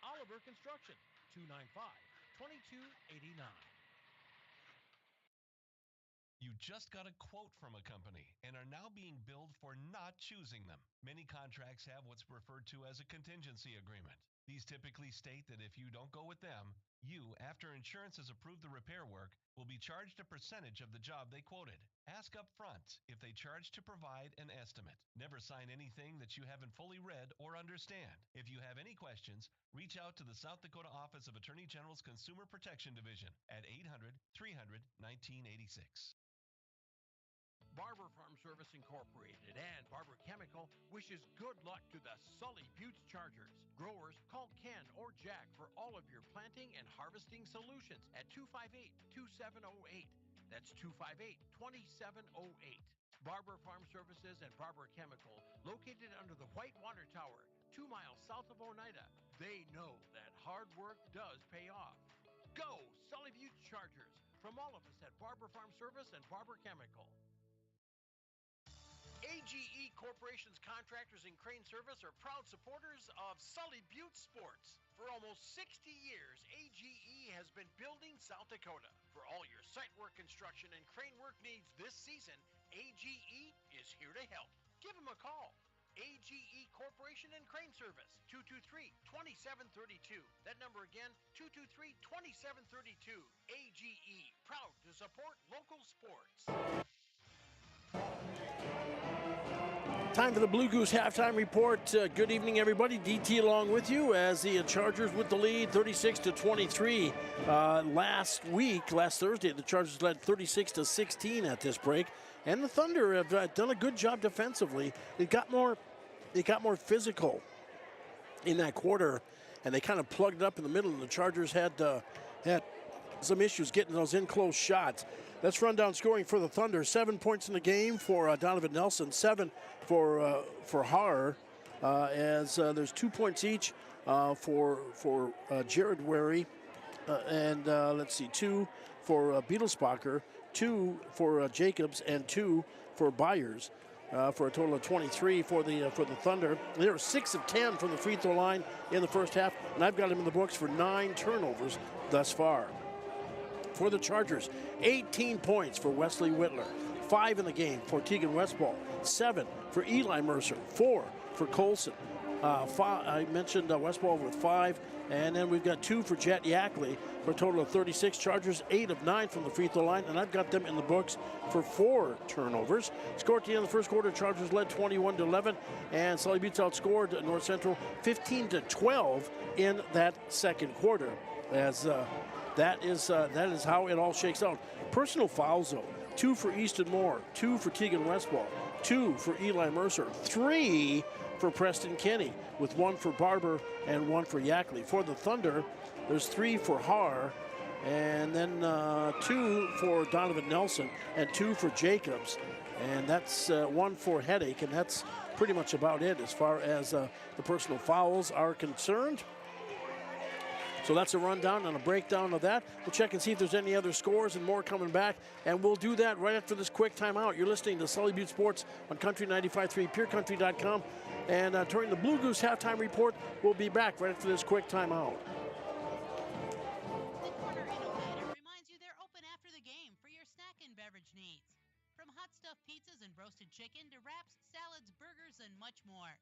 Oliver Construction, 295-2289. You just got a quote from a company and are now being billed for not choosing them. Many contracts have what's referred to as a contingency agreement. These typically state that if you don't go with them, you, after insurance has approved the repair work, will be charged a percentage of the job they quoted. Ask up front if they charge to provide an estimate. Never sign anything that you haven't fully read or understand. If you have any questions, reach out to the South Dakota Office of Attorney General's Consumer Protection Division at 800-300-1986. Barber Farm Service Incorporated and Barber Chemical wishes good luck to the Sully Butte Chargers. Growers, call Ken or Jack for all of your planting and harvesting solutions at 258-2708. That's 258-2708. Barber Farm Services and Barber Chemical, located under the White Water Tower, 2 miles south of Oneida. They know that hard work does pay off. Go Sully Butte Chargers! From all of us at Barber Farm Service and Barber Chemical. AGE Corporation's contractors and crane service are proud supporters of Sully Butte Sports. For almost 60 years, AGE has been building South Dakota. For all your site work, construction, and crane work needs this season, AGE is here to help. Give them a call. AGE Corporation and Crane Service, 223-2732. That number again, 223-2732. AGE, proud to support local sports. Time for the Blue Goose halftime report. Good evening, everybody. DT along with you as the Chargers with the lead, 36-23. Last Thursday, the Chargers led 36-16 at this break, and the Thunder have done a good job defensively. It got more physical in that quarter, and they kind of plugged it up in the middle. And the Chargers had some issues getting those in close shots. Let's run down scoring for the Thunder. 7 points in the game for Donovan Nelson, 7 for Haar, as there's 2 points each for Jared Wary, and let's see, 2 for Beetlesbacher, 2 for Jacobs, and 2 for Byers, for a total of 23 for the Thunder. They were 6 of 10 from the free throw line in the first half, and I've got them in the books for 9 turnovers thus far. For the Chargers, 18 points for Wesley Whitler, 5 in the game for Tegan Westball, 7 for Eli Mercer, 4 for Colson. I mentioned Westball with 5, and then we've got 2 for Jet Yackley for a total of 36. Chargers 8 of 9 from the free throw line, and I've got them in the books for 4 turnovers. Score at the end of the first quarter, Chargers led 21-11, and Sully Butte outscored North Central 15-12 in that second quarter. As that is how it all shakes out. Personal fouls, though. 2 for Easton Moore, 2 for Tegan Westball, 2 for Eli Mercer, 3 for Preston Kenny, with 1 for Barber and 1 for Yackley. For the Thunder, there's 3 for Haar, and then 2 for Donovan Nelson and 2 for Jacobs. And that's 1 for Headache, and that's pretty much about it as far as the personal fouls are concerned. So that's a rundown and a breakdown of that. We'll check and see if there's any other scores and more coming back, and we'll do that right after this quick timeout. You're listening to Sully Butte Sports on Country 95.3, PureCountry.com, and during the Blue Goose halftime report, we'll be back right after this quick timeout. The Corner in Oneida reminds you they're open after the game for your snack and beverage needs. From hot stuffed pizzas and roasted chicken to wraps, salads, burgers, and much more.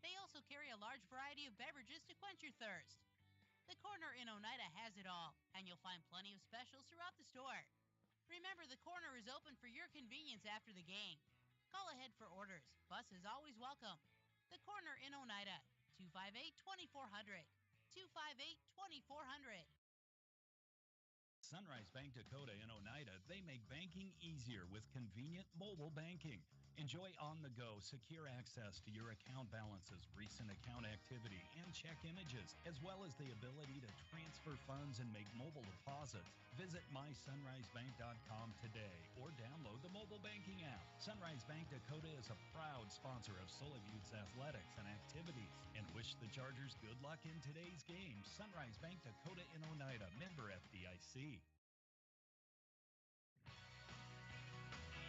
They also carry a large variety of beverages to quench your thirst. The Corner in Oneida has it all, and you'll find plenty of specials throughout the store. Remember, the Corner is open for your convenience after the game. Call ahead for orders. Bus is always welcome. The Corner in Oneida, 258-2400. 258-2400. Sunrise Bank Dakota in Oneida, they make banking easier with convenient mobile banking. Enjoy on-the-go, secure access to your account balances, recent account activity, and check images, as well as the ability to transfer funds and make mobile deposits. Visit mysunrisebank.com today or download the mobile banking app. Sunrise Bank Dakota is a proud sponsor of Sully Butte's athletics and activities and wish the Chargers good luck in today's game. Sunrise Bank Dakota in Oneida, member FDIC.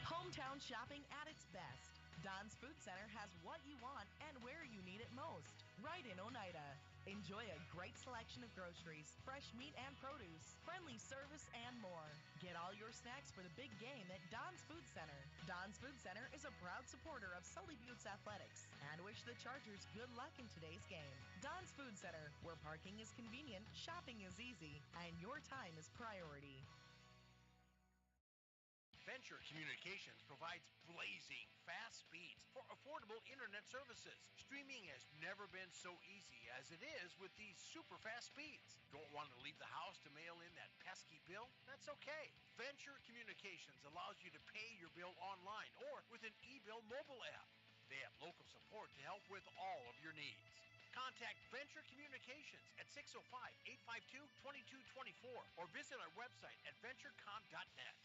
Hometown shopping at its best. Don's Food Center has what you want and where you need it most. Right in Oneida. Enjoy a great selection of groceries, fresh meat and produce, friendly service, and more. Get all your snacks for the big game at Don's Food Center. Don's Food Center is a proud supporter of Sully Butte's athletics and wish the Chargers good luck in today's game. Don's Food Center, where parking is convenient, shopping is easy, and your time is priority. Venture Communications provides blazing fast speeds for affordable internet services. Streaming has never been so easy as it is with these super fast speeds. Don't want to leave the house to mail in that pesky bill? That's okay. Venture Communications allows you to pay your bill online or with an e-bill mobile app. They have local support to help with all of your needs. Contact Venture Communications at 605-852-2224 or visit our website at venturecom.net.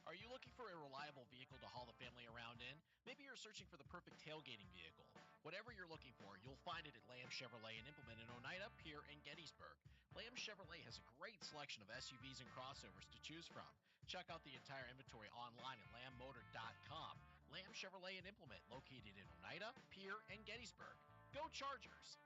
Are you looking for a reliable vehicle to haul the family around in? Maybe you're searching for the perfect tailgating vehicle. Whatever you're looking for, you'll find it at Lamb Chevrolet and Implement in Oneida, Pierre, and Gettysburg. Lamb Chevrolet has a great selection of SUVs and crossovers to choose from. Check out the entire inventory online at lambmotor.com. Lamb Chevrolet and Implement, located in Oneida, Pierre, and Gettysburg. Go Chargers!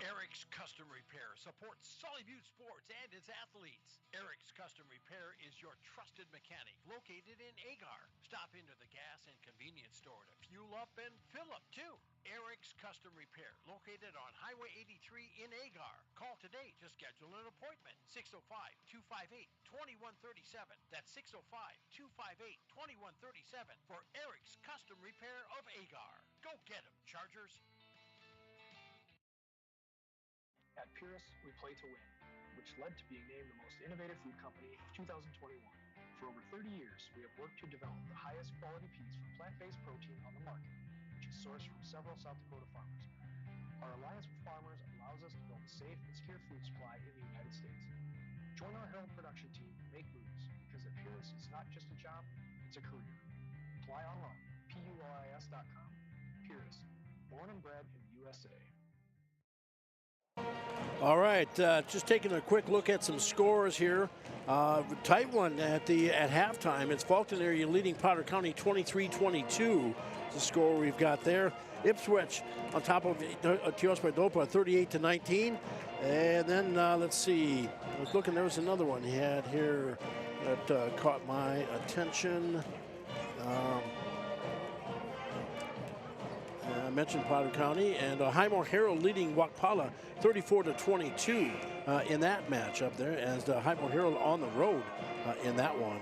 Eric's Custom Repair supports Sully Butte Sports and its athletes. Eric's Custom Repair is your trusted mechanic located in Agar. Stop into the gas and convenience store to fuel up and fill up too. Eric's Custom Repair, located on Highway 83 in Agar. Call today to schedule an appointment. 605-258-2137. That's 605-258-2137 for Eric's Custom Repair of Agar. Go get 'em, Chargers. At Purus, we play to win, which led to being named the most innovative food company of 2021. For over 30 years, we have worked to develop the highest quality peas from plant-based protein on the market, which is sourced from several South Dakota farmers. Our alliance with farmers allows us to build a safe and secure food supply in the United States. Join our Herald production team and make moves, because at Purus, it's not just a job, it's a career. Apply online, PURIS.com. Purus, born and bred in the USA. All right, just taking a quick look at some scores here. Tight one at halftime. It's Fulton area leading Potter County 23-22. The score we've got there. Ipswich on top of Teospa-Dopa 38-19. And then let's see. I was looking. There was another one he had here that caught my attention. I mentioned Potter County, and Highmore Herald leading Wakpala 34-22 in that matchup there, as the Highmore Herald on the road in that one.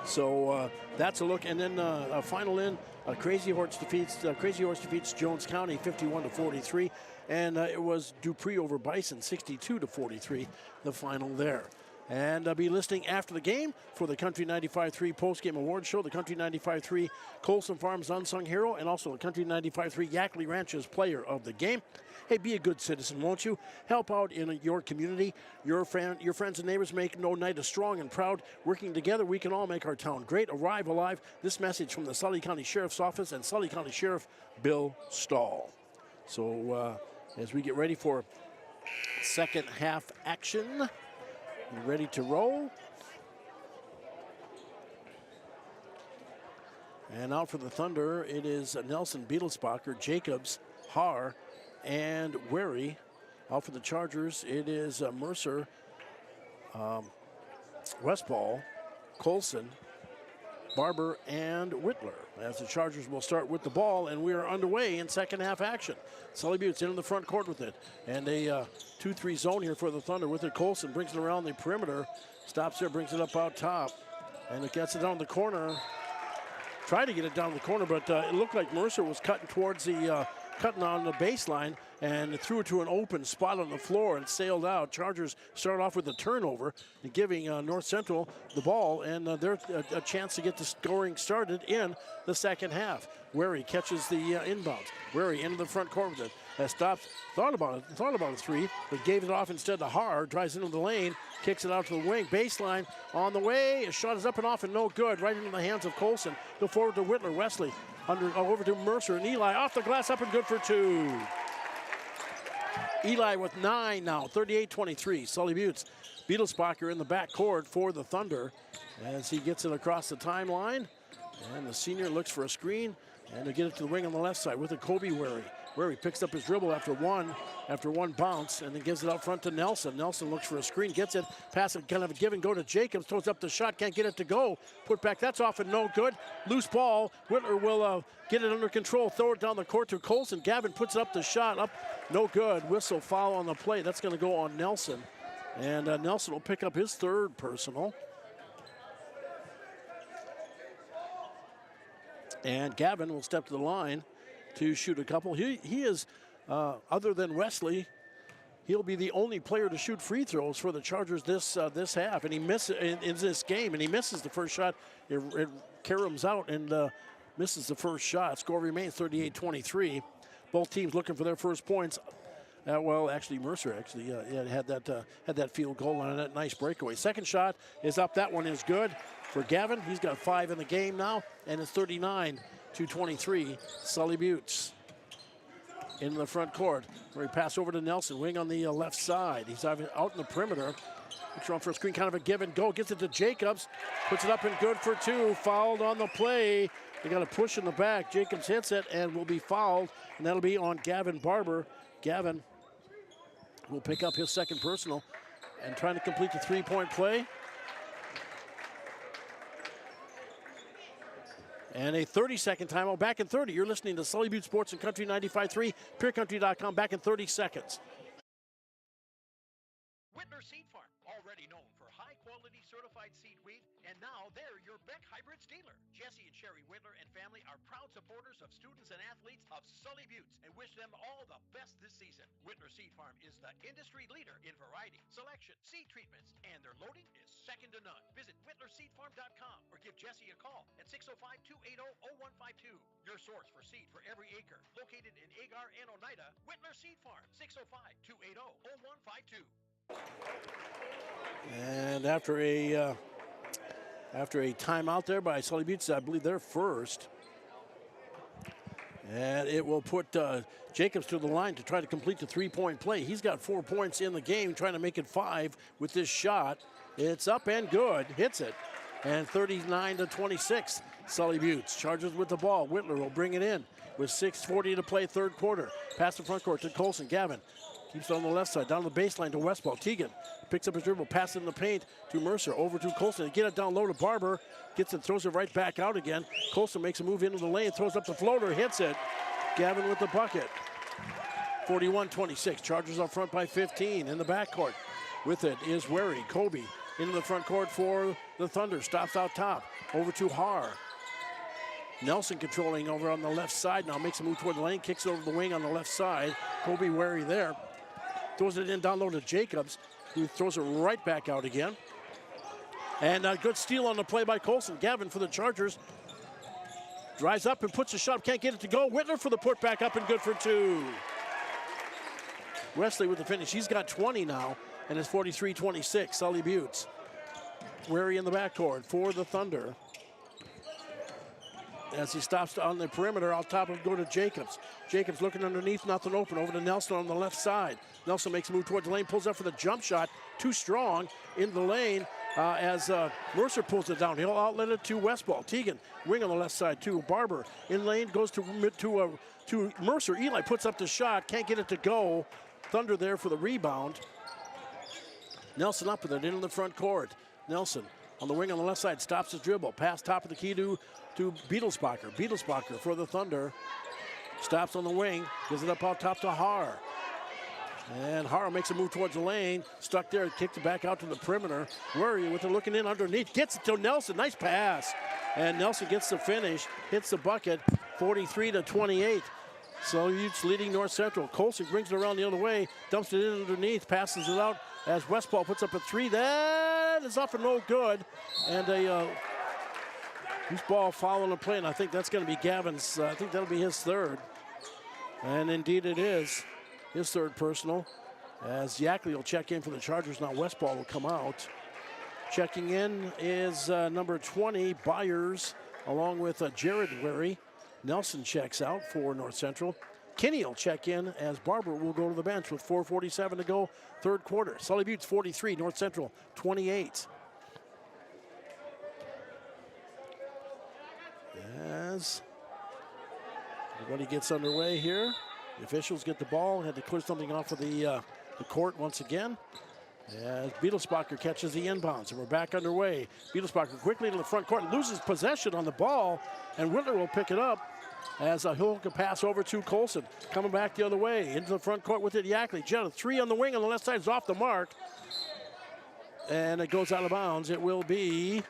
So that's a look, and then a final in. Crazy Horse defeats Jones County 51-43, and it was Dupree over Bison 62-43, the final there. And be listening after the game for the Country 95.3 postgame award show, the Country 95.3 Colson Farms Unsung Hero, and also the Country 95.3 Yackley Ranches Player of the Game. Hey, be a good citizen, won't you? Help out in your community. Your friends and neighbors make Oneida strong and proud. Working together, we can all make our town great. Arrive alive. This message from the Sully County Sheriff's Office and Sully County Sheriff Bill Stahl. So as we get ready for second half action, ready to roll. And out for the Thunder, it is Nelson, Beetlesbacher, Jacobs, Haar, and Wary. Out for the Chargers, it is Mercer, Westball, Colson, Barber, and Whitler. As the Chargers will start with the ball, and we are underway in second half action. Sully Butte's in the front court with it. And a 2-3 zone here for the Thunder with it. Colson brings it around the perimeter. Stops there, brings it up out top. And it gets it down the corner. Tried to get it down the corner, but it looked like Mercer was cutting towards the, cutting on the baseline and threw it to an open spot on the floor and sailed out. Chargers start off with a turnover and giving North Central the ball, and they're a chance to get the scoring started in the second half. Wary catches the inbounds. Wary into the front court with it. Stops, thought about a three, but gave it off instead to Haar. Drives into the lane, kicks it out to the wing. Baseline on the way. A shot is up and off and no good. Right into the hands of Colson. Go forward to Whitler. Wesley over to Mercer and Eli. Off the glass, up and good for two. Eli with 9 now, 38-23. Sully Butte's Beetlesbacher in the back court for the Thunder as he gets it across the timeline. And the senior looks for a screen, and they get it to the wing on the left side with a Kobe Wary. Wary picks up his dribble after one bounce, and then gives it out front to Nelson. Nelson looks for a screen, gets it, pass it, kind of a give and go to Jacobs, throws up the shot, can't get it to go. Put back, that's off and no good. Loose ball. Whitler will get it under control, throw it down the court to Colson. Gavin puts up the shot, up, no good. Whistle, foul on the play. That's going to go on Nelson. And Nelson will pick up his third personal. And Gavin will step to the line to shoot a couple. He is, other than Wesley, he'll be the only player to shoot free throws for the Chargers this half. And he misses in this game, and he misses the first shot. It caroms out and misses the first shot. Score remains 38-23. Both teams looking for their first points. Well, actually, Mercer had that field goal on that nice breakaway. Second shot is up. That one is good for Gavin. He's got 5 in the game now, and it's 39-23. Sully Butte's in the front court, where he passed over to Nelson, wing on the left side. He's out in the perimeter. Looks around for a screen, kind of a give and go. Gets it to Jacobs, puts it up and good for 2. Fouled on the play. They got a push in the back. Jacobs hits it and will be fouled, and that'll be on Gavin Barber. Gavin will pick up his second personal and trying to complete the three-point play. And a 30-second timeout. Back in 30. You're listening to Sully Butte Sports and Country 95.3, PureCountry.com. Back in 30 seconds. Whitner Seed Farm, already known for high-quality certified seed wheat, and now they're your Beck Hybrids dealer. Jesse and Sherry Whitler and family are proud supporters of students and athletes of Sully Butte and wish them all the best this season. Whitner Seed Farm is the industry leader in variety, selection, seed treatments, and their loading is second to none. Visit WhitlerSeedFarm.com or give Jesse a call at 605-280-0152. Your source for seed for every acre. Located in Agar and Oneida, Whitler Seed Farm, 605-280-0152. And after a timeout there by Sully Butte, I believe they're first. And it will put Jacobs to the line to try to complete the three-point play. He's got 4 points in the game, trying to make it 5 with this shot. It's up and good, hits it. And 39-26, Sully Butte. Chargers with the ball. Whitler will bring it in with 6:40 to play, third quarter. Pass the front court to Colson. Gavin keeps it on the left side, down the baseline to Westball. Teagan picks up his dribble, passes in the paint to Mercer, over to Colson. Get it down low to Barber, gets it, throws it right back out again. Colson makes a move into the lane, throws up the floater, hits it. Gavin with the bucket. 41-26, Chargers up front by 15 in the backcourt. With it is Wary. Kobe into the front court for the Thunder, stops out top, over to Haar. Nelson controlling over on the left side now, makes a move toward the lane, kicks it over the wing on the left side. Kobe Wary there. Throws it in down low to Jacobs, who throws it right back out again. And a good steal on the play by Colson. Gavin for the Chargers. Drives up and puts a shot. Can't get it to go. Whitler for the putback up and good for 2. Wesley with the finish. He's got 20 now, and it's 43-26. Sully Buttes. Wary in the backcourt for the Thunder. As he stops on the perimeter, out top of go to Jacobs. Jacobs looking underneath, nothing open. Over to Nelson on the left side. Nelson makes a move towards the lane, pulls up for the jump shot. Too strong into the lane as Mercer pulls it down. He'll outlet it to Westball. Teagan, wing on the left side to Barber. In lane, goes to Mercer. Eli puts up the shot, can't get it to go. Thunder there for the rebound. Nelson up with it into the front court. Nelson on the wing on the left side, stops his dribble. Pass top of the key to Beetlesbacher. Beetlesbacher for the Thunder. Stops on the wing, gives it up out top to Har. And Har makes a move towards the lane. Stuck there, kicks it back out to the perimeter. Worry with it looking in underneath. Gets it to Nelson. Nice pass. And Nelson gets the finish. Hits the bucket. 43-28. So Utes leading North Central. Colson brings it around the other way. Dumps it in underneath. Passes it out as Westball puts up a 3. That is up and no good. And a loose ball following the play. And I think that's going to be Gavin's. I think that'll be his third. And indeed it is. His third personal, as Yackley will check in for the Chargers. Now Westball will come out. Checking in is number 20, Byers, along with Jared Wary. Nelson checks out for North Central. Kinney will check in as Barber will go to the bench with 4:47 to go, third quarter. Sully Buttes 43, North Central 28. As everybody gets underway here. The officials get the ball, had to clear something off of the court once again. As Beetlesbacher catches the inbounds, and we're back underway. Beetlesbacher quickly to the front court, loses possession on the ball, and Whitler will pick it up as he'll pass over to Colson. Coming back the other way, into the front court with it, Yackley. Jenna, 3 on the wing on the left side is off the mark. And it goes out of bounds. It will be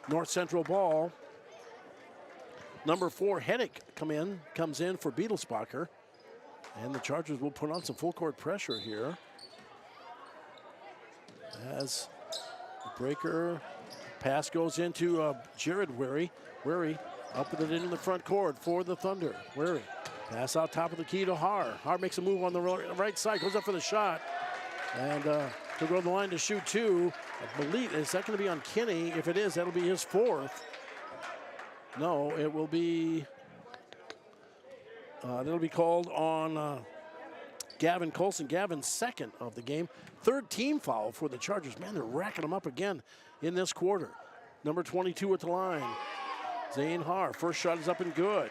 North Central ball. Number 4, Hennick comes in for Beetlesbacher. And the Chargers will put on some full court pressure here. As the breaker pass goes into Jared Wary. Wary up with it in the front court for the Thunder. Wary pass out top of the key to Har. Har makes a move on the right side, goes up for the shot. And he'll go to the line to shoot 2. I believe, is that going to be on Kinney? If it is, that'll be his 4th. No, it will be... that'll be called on Gavin Colson. Gavin's 2nd of the game. 3rd team foul for the Chargers. Man, they're racking them up again in this quarter. Number 22 at the line, Zane Har. First shot is up and good.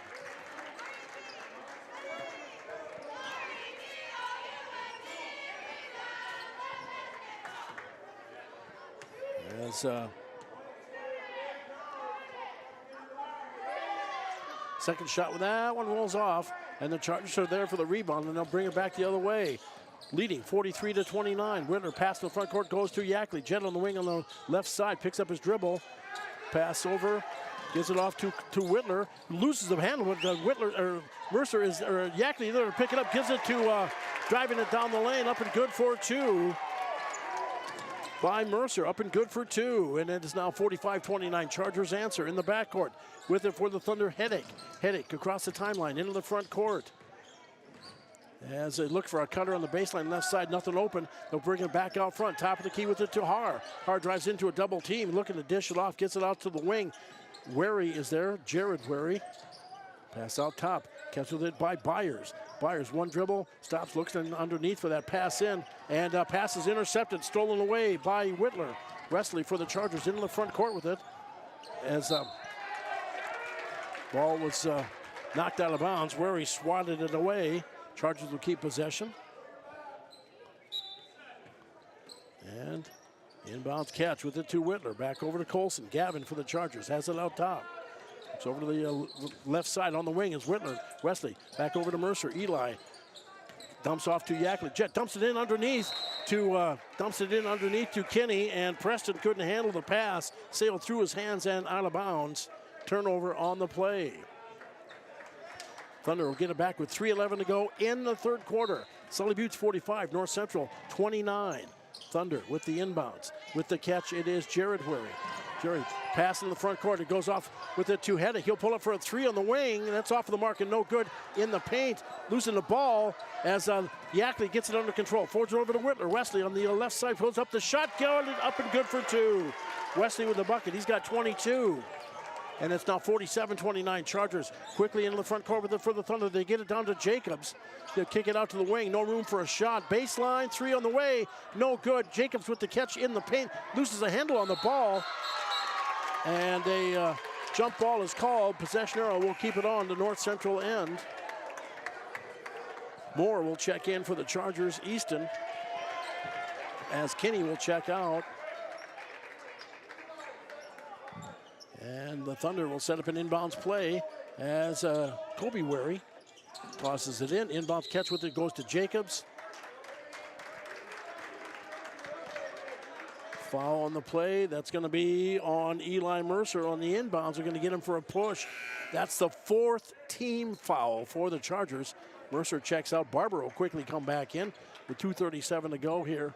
As second shot with that one rolls off, and the Chargers are there for the rebound, and they'll bring it back the other way. Leading 43-29. Whitler pass to the front court, goes to Yackley. Jet on the wing on the left side, picks up his dribble. Pass over, gives it off to Whitler. Loses the handle, but Yackley there to pick it up, gives it to driving it down the lane, up and good for 2. By Mercer, up and good for 2. And it is now 45-29. Chargers answer in the backcourt. With it for the Thunder, Hennick. Hennick across the timeline into the front court. As they look for a cutter on the baseline, left side, nothing open. They'll bring it back out front. Top of the key with it to Har. Har drives into a double team, looking to dish it off, gets it out to the wing. Wary is there, Jared Wary. Pass out top, catches it by Byers. Byers, one dribble, stops, looks underneath for that pass in, and pass is intercepted, stolen away by Whitler. Wesley for the Chargers into the front court with it. As ball was knocked out of bounds, Wary swatted it away. Chargers will keep possession. And inbounds catch with it to Whitler. Back over to Colson. Gavin for the Chargers has it out top. It's over to the left side on the wing is Whitler. Wesley back over to Mercer. Eli dumps off to Yackley. Jet dumps it in underneath to Kinney, and Preston couldn't handle the pass. Sailed through his hands and out of bounds. Turnover on the play. Thunder will get it back with 3:11 to go in the third quarter. Sully Buttes 45, North Central 29. Thunder with the inbounds. With the catch, it is Jared Wary. Jerry pass in the front court. It goes off with it to Heddick. He'll pull up for a three on the wing. That's off of the mark and no good in the paint. Losing the ball as Yackley gets it under control. Forwards it over to Whitler. Wesley on the left side pulls up the shot. Got it up and good for two. Wesley with the bucket. He's got 22. And it's now 47-29. Chargers quickly into the front court with it for the Thunder. They get it down to Jacobs. They'll kick it out to the wing. No room for a shot. Baseline, three on the way. No good. Jacobs with the catch in the paint. Loses a handle on the ball. And a jump ball is called. Possession arrow will keep it on the north central end. Moore will check in for the Chargers. Easton, as Kinney will check out. And the Thunder will set up an inbounds play as Kobe Wary tosses it in. Inbounds catch with it goes to Jacobs. Foul on the play. That's going to be on Eli Mercer on the inbounds. They're going to get him for a push. That's the fourth team foul for the Chargers. Mercer checks out. Barber will quickly come back in with 2:37 to go here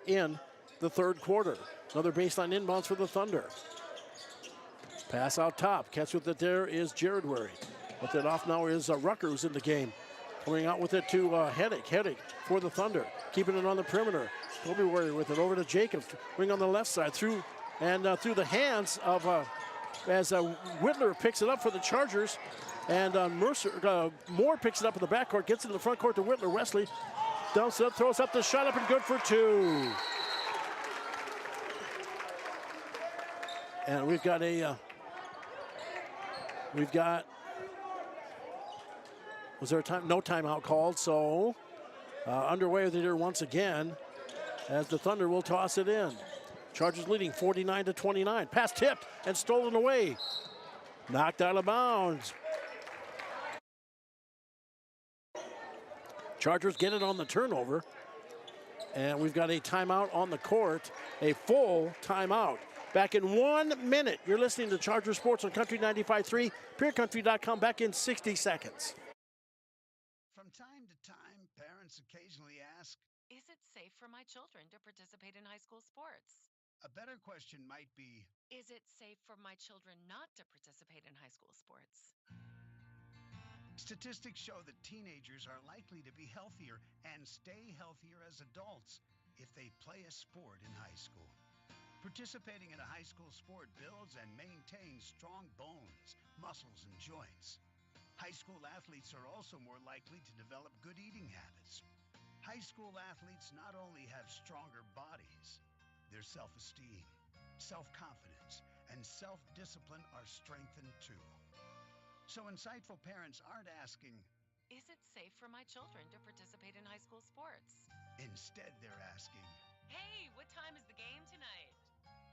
in the third quarter. Another baseline inbounds for the Thunder. Pass out top. Catch with it there is Jared Wary. With it off now is Rucker, who's in the game. Coming out with it to Heddick. Heddick for the Thunder. Keeping it on the perimeter. Kobe Wary with it over to Jacobs. Wing on the left side. Through the hands of as Whitler picks it up for the Chargers. And Moore picks it up in the backcourt. Gets it in the front court to Whitler. Wesley dumps it up, throws up the shot up and good for two. And we've got was there a time? No timeout called, so underway there once again as the Thunder will toss it in. Chargers leading 49-29. Pass tipped and stolen away. Knocked out of bounds. Chargers get it on the turnover. And we've got a timeout on the court, a full timeout. Back in 1 minute. You're listening to Charger Sports on Country 95.3, PureCountry.com. Back in 60 seconds. From time to time, parents occasionally ask, Is it safe for my children to participate in high school sports? a better question might be, Is it safe for my children not to participate in high school sports? statistics show that teenagers are likely to be healthier and stay healthier as adults if they play a sport in high school. Participating in a high school sport builds and maintains strong bones, muscles, and joints. High school athletes are also more likely to develop good eating habits. High school athletes not only have stronger bodies, their self-esteem, self-confidence, and self-discipline are strengthened too. So insightful parents aren't asking, Is it safe for my children to participate in high school sports? instead they're asking. Hey, what time is the game tonight?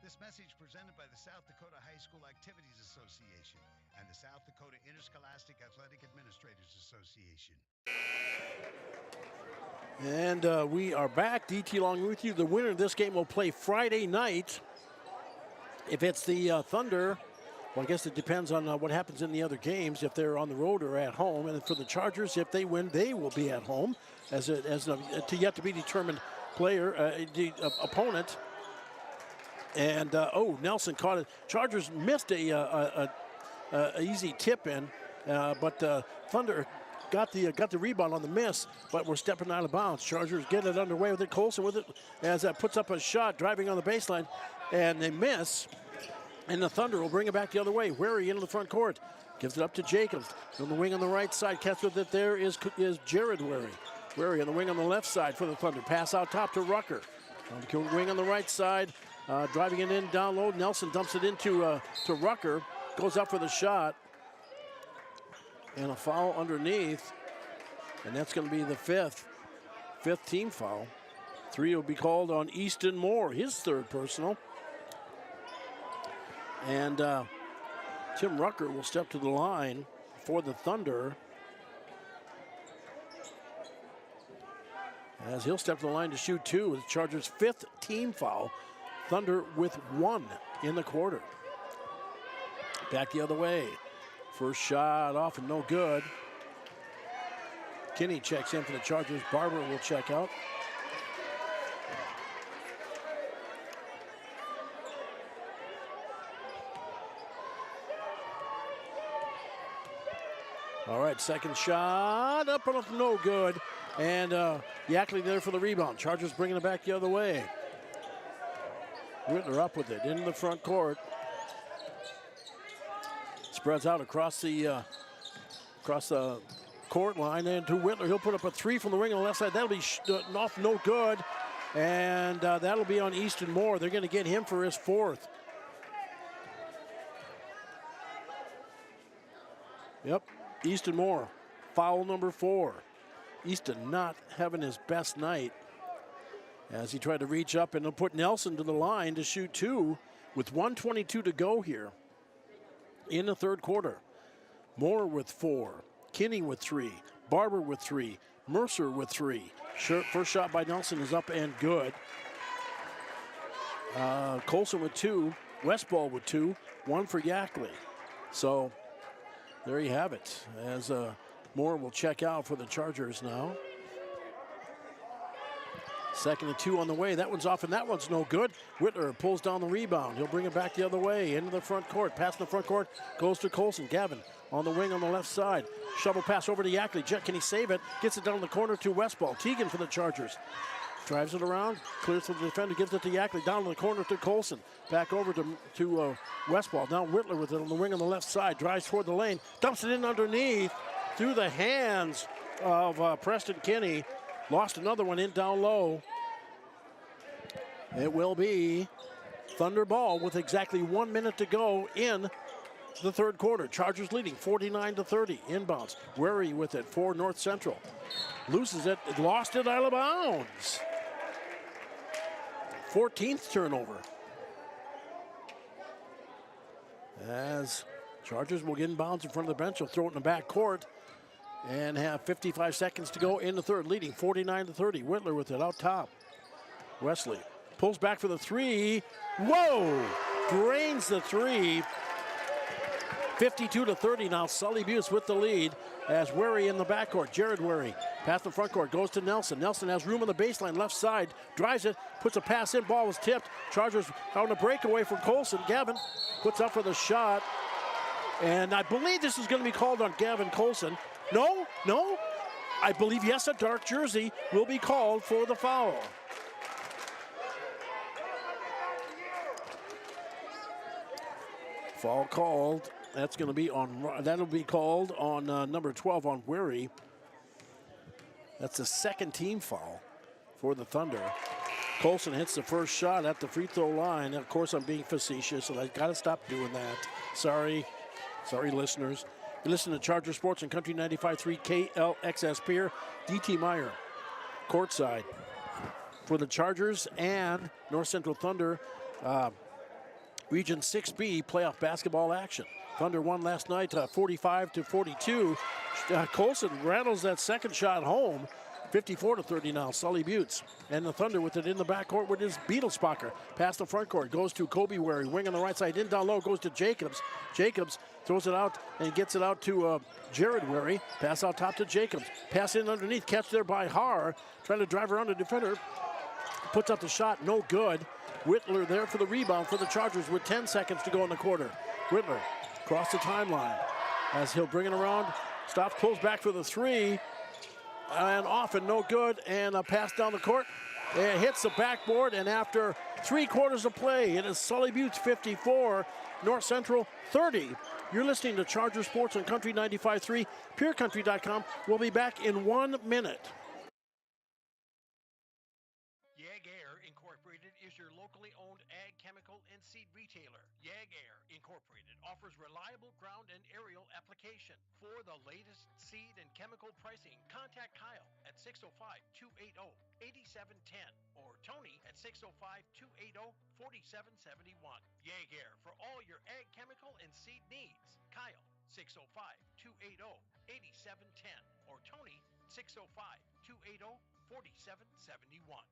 This message presented by the South Dakota High School Activities Association and the South Dakota Interscholastic Athletic Administrators Association. And we are back. DT Long with you. The winner of this game will play Friday night. If it's the Thunder, well, I guess it depends on what happens in the other games, if they're on the road or at home. And for the Chargers, if they win, they will be at home as a yet to be determined player, opponent. And Nelson caught it. Chargers missed a easy tip in, but Thunder got the rebound on the miss, but we're stepping out of bounds. Chargers get it underway with it. Colson with it as that puts up a shot, driving on the baseline, and they miss. And the Thunder will bring it back the other way. Wary into the front court. Gives it up to Jacobs. On the wing on the right side. Catch with it there is Jared Wary. Wary on the wing on the left side for the Thunder. Pass out top to Rucker. On the wing on the right side. Driving it in down low. Nelson dumps it into to Rucker. Goes up for the shot. And a foul underneath. And that's going to be the fifth team foul. 3 will be called on Easton Moore, his third personal. And Tim Rucker will step to the line for the Thunder. As he'll step to the line to shoot 2 with Chargers' 5th team foul. Thunder with 1 in the quarter. Back the other way. First shot off and no good. Kinney checks in for the Chargers. Barber will check out. All right, second shot, up and up, no good. And Yackley there for the rebound. Chargers bringing it back the other way. Whitler up with it into the front court. Spreads out across the court line and to Whitler. He'll put up a three from the wing on the left side. That'll be off, no good. And that'll be on Easton Moore. They're going to get him for his fourth. Yep, Easton Moore, foul number 4. Easton not having his best night as he tried to reach up, and he'll put Nelson to the line to shoot 2 with 1:22 to go here in the third quarter. Moore with 4, Kinney with 3, Barber with 3, Mercer with 3. First shot by Nelson is up and good. Colson with 2, Westball with 2, 1 for Yackley. So there you have it, as Moore will check out for the Chargers now. 2nd and 2 on the way. That one's off, and that one's no good. Whitler pulls down the rebound. He'll bring it back the other way into the front court. Pass in the front court goes to Colson. Gavin on the wing on the left side. Shovel pass over to Yackley. Jet, can he save it? Gets it down the corner to Westball. Teagan for the Chargers. Drives it around, clears to the defender, gives it to Yackley. Down in the corner to Colson. Back over to Westball. Now Whitler with it on the wing on the left side. Drives toward the lane. Dumps it in underneath through the hands of Preston Kinney. Lost another one in down low. It will be Thunder ball with exactly 1 minute to go in the third quarter. Chargers leading 49-30. Inbounds. Wary with it for North Central. Loses it. Lost it out of bounds. 14th turnover. As Chargers will get in bounds in front of the bench. They'll throw it in the back court and have 55 seconds to go in the third, leading 49-30. Whitler with it out top. Wesley pulls back for the 3. Whoa! Drains the 3. 52-30 now. Sully Buse with the lead as Wary in the backcourt. Jared Wary. Pass in the front court. Goes to Nelson. Nelson has room on the baseline. Left side. Drives it. Puts a pass in. Ball was tipped. Chargers on a breakaway from Colson. Gavin puts up for the shot. And I believe this is going to be called on Gavin Colson. No. I believe, yes, a dark jersey will be called for the foul. Foul called. That'll be called on number 12 on Wary. That's the second team foul for the Thunder. Colson hits the first shot at the free throw line. Of course, I'm being facetious, so I got to stop doing that. Sorry, listeners. You listen to Charger Sports and Country 95.3 KLXS Pier. DT Meyer, courtside for the Chargers and North Central Thunder. Region 6B playoff basketball action. Thunder won last night 45-42. Colson rattles that second shot home. 54-30 now. Sully Butts and the Thunder with it in the backcourt with his Beetlespacher. Past the front court. Goes to Kobe Wary. Wing on the right side. In down low. Goes to Jacobs. Jacobs throws it out and gets it out to Jared Wary. Pass out top to Jacobs. Pass in underneath. Catch there by Haar. Trying to drive around the defender. Puts up the shot. No good. Whitler there for the rebound for the Chargers with 10 seconds to go in the quarter. Whitler across the timeline as he'll bring it around. Stops, pulls back for the 3. And off and no good. And a pass down the court. It hits the backboard. And after 3 quarters of play, it is Sully Butts 54, North Central 30. You're listening to Charger Sports on Country 95.3, PureCountry.com. We'll be back in 1 minute. Air Incorporated is your locally owned ag chemical and seed retailer. Air Incorporated offers reliable ground and aerial application. For the latest seed and chemical pricing, contact Kyle at 605-280-8710 or Tony at 605-280-4771. Air for all your ag chemical and seed needs. Kyle 605-280-8710 or Tony 605-280-4771.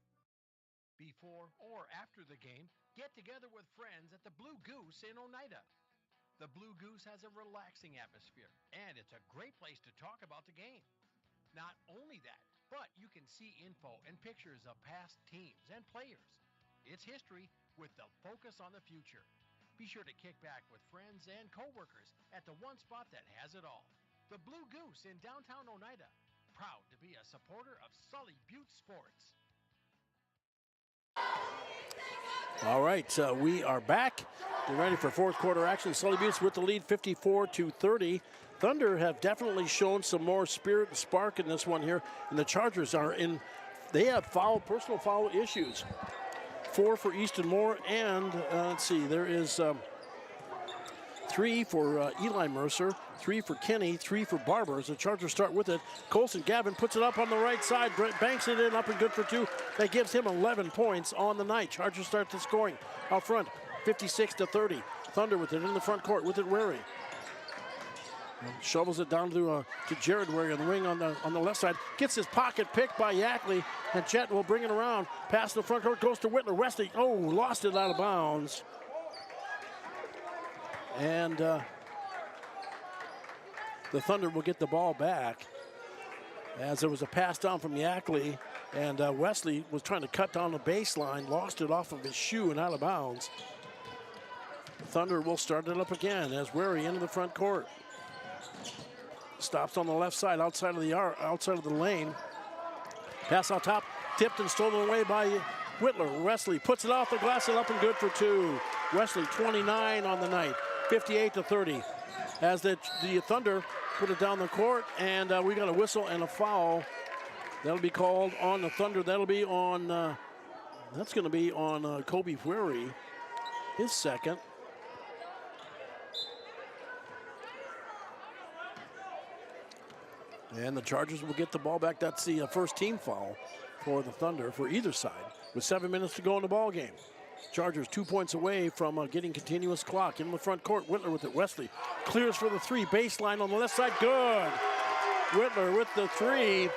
Before or after the game, get together with friends at the Blue Goose in Oneida. The Blue Goose has a relaxing atmosphere, and it's a great place to talk about the game. Not only that, but you can see info and pictures of past teams and players. It's history with the focus on the future. Be sure to kick back with friends and coworkers at the one spot that has it all. the Blue Goose in downtown Oneida. Proud to be a supporter of Sully Butte Sports. All right, we are back. Get ready for fourth quarter action. Sully Buttes with the lead, 54-30. Thunder have definitely shown some more spirit and spark in this one here, and the Chargers are in. They have personal foul issues. 4 for Easton Moore, and let's see, there is 3 for Eli Mercer, 3 for Kenny, 3 for Barber. As the Chargers start with it, Colson Gavin puts it up on the right side, banks it in, up and good for 2. That gives him 11 points on the night. Chargers start the scoring out front, 56-30. Thunder with it in the front court with it Wary. Shovels it down to Jared Wary on the wing on the left side. Gets his pocket picked by Yackley, and Chet will bring it around. Pass in the front court goes to Whitler. Wesley, lost it out of bounds. And the Thunder will get the ball back as there was a pass down from Yackley, and Wesley was trying to cut down the baseline, lost it off of his shoe and out of bounds. Thunder will start it up again as Wary into the front court. Stops on the left side, outside of the lane. Pass out top, tipped and stolen away by Whitler. Wesley puts it off the glass and up and good for 2. Wesley 29 on the night, 58-30. As the Thunder put it down the court, and we got a whistle and a foul. That'll be called on the Thunder. That'll be on. That's going to be on Kobe Wary, his second. And the Chargers will get the ball back. That's the first team foul for the Thunder for either side with 7 minutes to go in the ball game. Chargers 2 points away from getting continuous clock. In the front court, Whitler with it. Wesley clears for the 3. Baseline on the left side. Good. Whitler with the 3.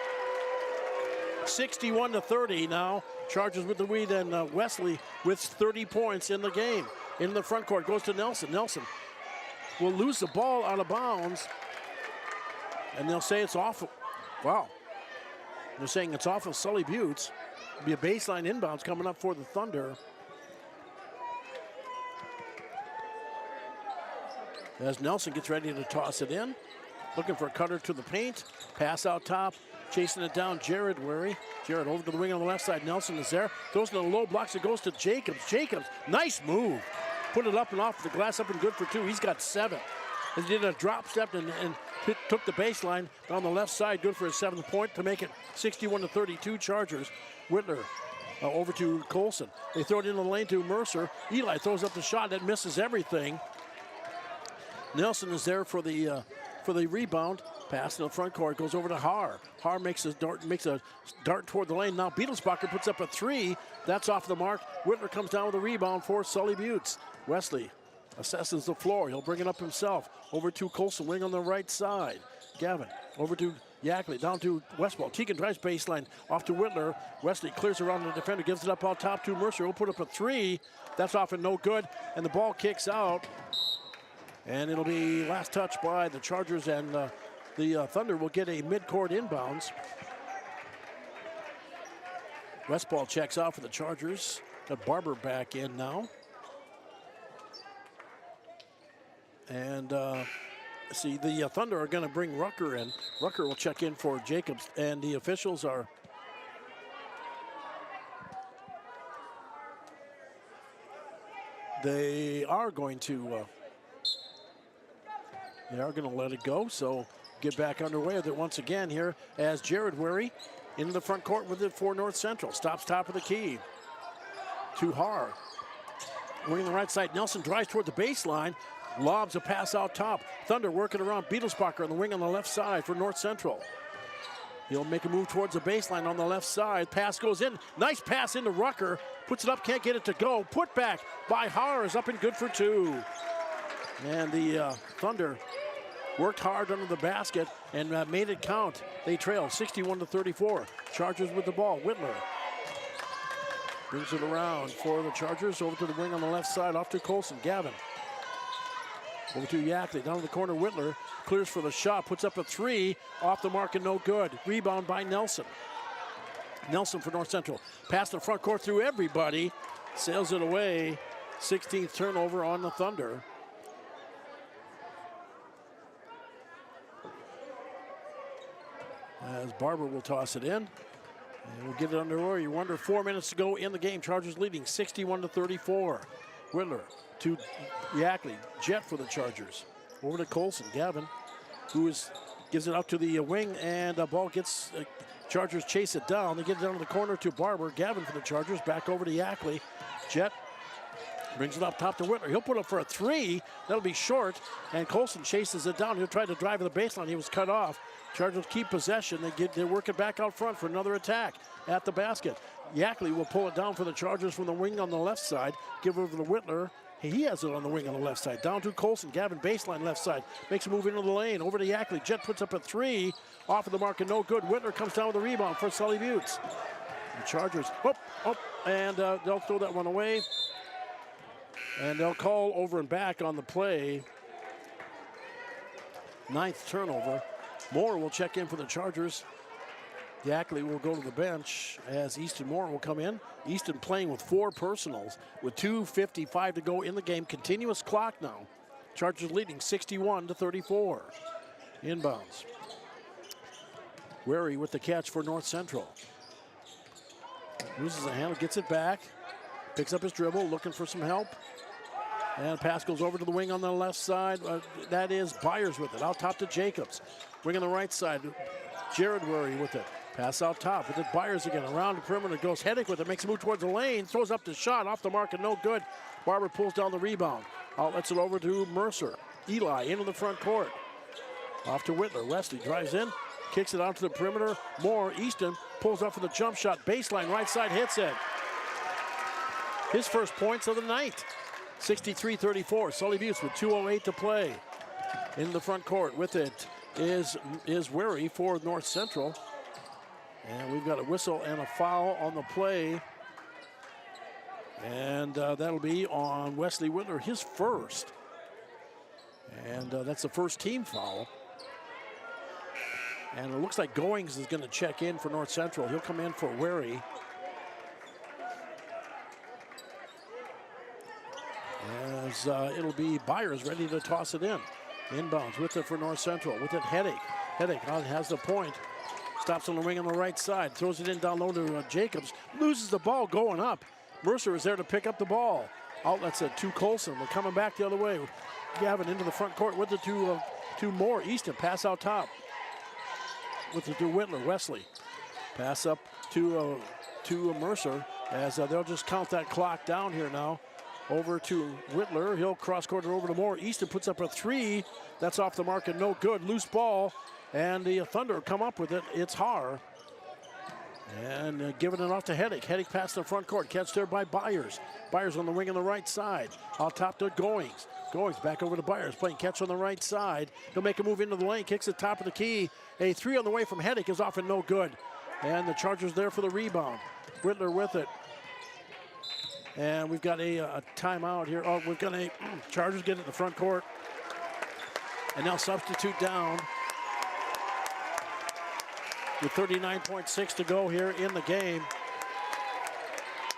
61-30 now. Chargers with the lead, and Wesley with 30 points in the game. In the front court goes to Nelson. Nelson will lose the ball out of bounds. And they'll say it's off. Wow. They're saying it's off of Sully Buttes. It'll be a baseline inbounds coming up for the Thunder. As Nelson gets ready to toss it in. Looking for a cutter to the paint. Pass out top. Chasing it down, Jared Wary. Jared over to the wing on the left side. Nelson is there. Goes to the low blocks. It goes to Jacobs. Jacobs, nice move. Put it up and off the glass, up and good for 2. He's got 7. He did a drop step and took the baseline down the left side. Good for his 7th point to make it 61-32 Chargers. Whitler over to Colson. They throw it into the lane to Mercer. Eli throws up the shot that misses everything. Nelson is there for the rebound. Pass in the front court goes over to Haar. Haar makes a dart toward the lane. Now Beetlesbacher puts up a 3. That's off the mark. Whitler comes down with a rebound for Sully Buttes. Wesley assesses the floor. He'll bring it up himself. Over to Colson, wing on the right side. Gavin over to Yackley, down to Westball. Teagan drives baseline off to Whitler. Wesley clears around the defender, gives it up on top to Mercer. He'll put up a 3. That's off and no good. And the ball kicks out. And it'll be last touch by the Chargers, and the Thunder will get a midcourt inbounds. Westball checks out for the Chargers. Got Barber back in now. And see, the Thunder are going to bring Rucker in. Rucker will check in for Jacobs, and the officials are going to let it go. So get back underway with it once again here as Jared Wary into the front court with it for North Central. Stops top of the key to Haar. Wing on the right side. Nelson drives toward the baseline. Lobs a pass out top. Thunder working around Beetlesbacher on the wing on the left side for North Central. He'll make a move towards the baseline on the left side. Pass goes in. Nice pass into Rucker. Puts it up, can't get it to go. Put back by Haar is up and good for 2. And the Thunder worked hard under the basket and made it count. They trail 61-34. Chargers with the ball. Whitler brings it around for the Chargers. Over to the wing on the left side, off to Colson. Gavin. Over to Yackley, down to the corner, Whitler clears for the shot, puts up a 3, off the mark and no good. Rebound by Nelson. Nelson for North Central. Pass the front court through everybody, sails it away. 16th turnover on the Thunder. as Barber will toss it in. And we'll get it underway. You wonder 4 minutes to go in the game. Chargers leading 61-34. Whitler to Yackley. Jet for the Chargers. Over to Colson. Gavin, gives it out to the wing, and the ball gets, Chargers chase it down. They get it down to the corner to Barber. Gavin for the Chargers. Back over to Yackley. Jet brings it up top to Whitler. He'll put up for a three. That'll be short. And Colson chases it down. He'll try to drive to the baseline. He was cut off. Chargers keep possession. They work it back out front for another attack at the basket. Yackley will pull it down for the Chargers from the wing on the left side. Give it over to Whitler. He has it on the wing on the left side. Down to Colson. Gavin baseline left side. Makes a move into the lane. Over to Yackley. Jet puts up a three. Off of the mark and no good. Whitler comes down with a rebound for Sully Buttes. The Chargers, and they'll throw that one away. And they'll call over and back on the play. 9th turnover. Moore will check in for the Chargers. Yackley will go to the bench as Easton Moore will come in. Easton playing with 4 personals with 2:55 to go in the game. Continuous clock now. Chargers leading 61-34. Inbounds. Wary with the catch for North Central. Loses a handle, gets it back. Picks up his dribble, looking for some help. And pass goes over to the wing on the left side. That is Byers with it. Out top to Jacobs. Wing on the right side. Jared Wary with it. Pass out top with it. Byers again. Around the perimeter goes Heddick with it. Makes a move towards the lane. Throws up the shot. Off the mark and no good. Barber pulls down the rebound. Outlets it over to Mercer. Eli into the front court. Off to Whitler. Wesley drives in. Kicks it out to the perimeter. Moore. Easton pulls up for the jump shot. Baseline right side hits it. His first points of the night. 63-34. Sully Buttes with 2:08 to play. In the front court with it is Wary for North Central. And we've got a whistle and a foul on the play. And that'll be on Wesley Whitler, his first. And that's the first team foul. And it looks like Goings is going to check in for North Central. He'll come in for Wary. As it'll be Byers ready to toss it in. Inbounds with it for North Central. With it, Heddick. Heddick has the point. Stops on the wing on the right side. Throws it in down low to Jacobs. Loses the ball going up. Mercer is there to pick up the ball. Outlets it to Colson. We're coming back the other way. Gavin into the front court with it to Moore. Easton pass out top. With it to Whitler. Wesley. Pass up to Mercer as they'll just count that clock down here now. Over to Whitler. He'll cross court it over to Moore. Easton puts up a three. That's off the mark and no good. Loose ball. And the Thunder come up with it. It's Har. And giving it off to Heddick. Heddick past the front court. Catch there by Byers. Byers on the wing on the right side. Out top to Goings. Goings back over to Byers. Playing catch on the right side. He'll make a move into the lane. Kicks it top of the key. A three on the way from Heddick is off and no good. And the Chargers there for the rebound. Whitler with it. And we've got a timeout here. Oh, we've got a Chargers get it in the front court. And now substitute down. With 39.6 to go here in the game.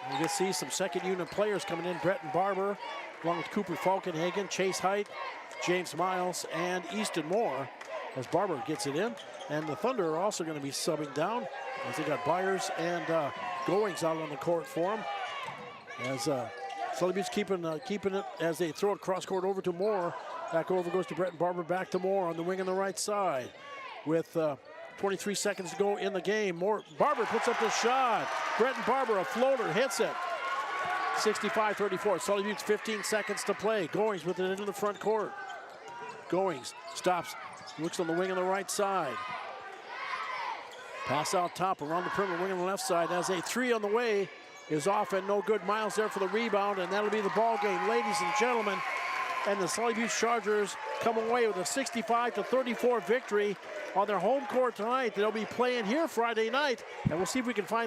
You can see some second unit players coming in. Breton Barber, along with Cooper Falkenhagen, Chase Height, James Miles, and Easton Moore as Barber gets it in. And the Thunder are also going to be subbing down as they got Byers and Goings out on the court for them. As Sully Buttes keeping it as they throw it cross court over to Moore. Back over goes to Breton Barber, back to Moore on the wing on the right side. With 23 seconds to go in the game. Barber puts up the shot. Breton Barber, a floater, hits it. 65-34. Sully Buttes, 15 seconds to play. Goings with it into the front court. Goings stops, looks on the wing on the right side. Pass out top around the perimeter, wing on the left side. As a three on the way is off and no good. Miles there for the rebound, and that'll be the ball game, ladies and gentlemen. And the Sully Buttes Chargers come away with a 65-34 victory on their home court tonight. They'll be playing here Friday night, and we'll see if we can find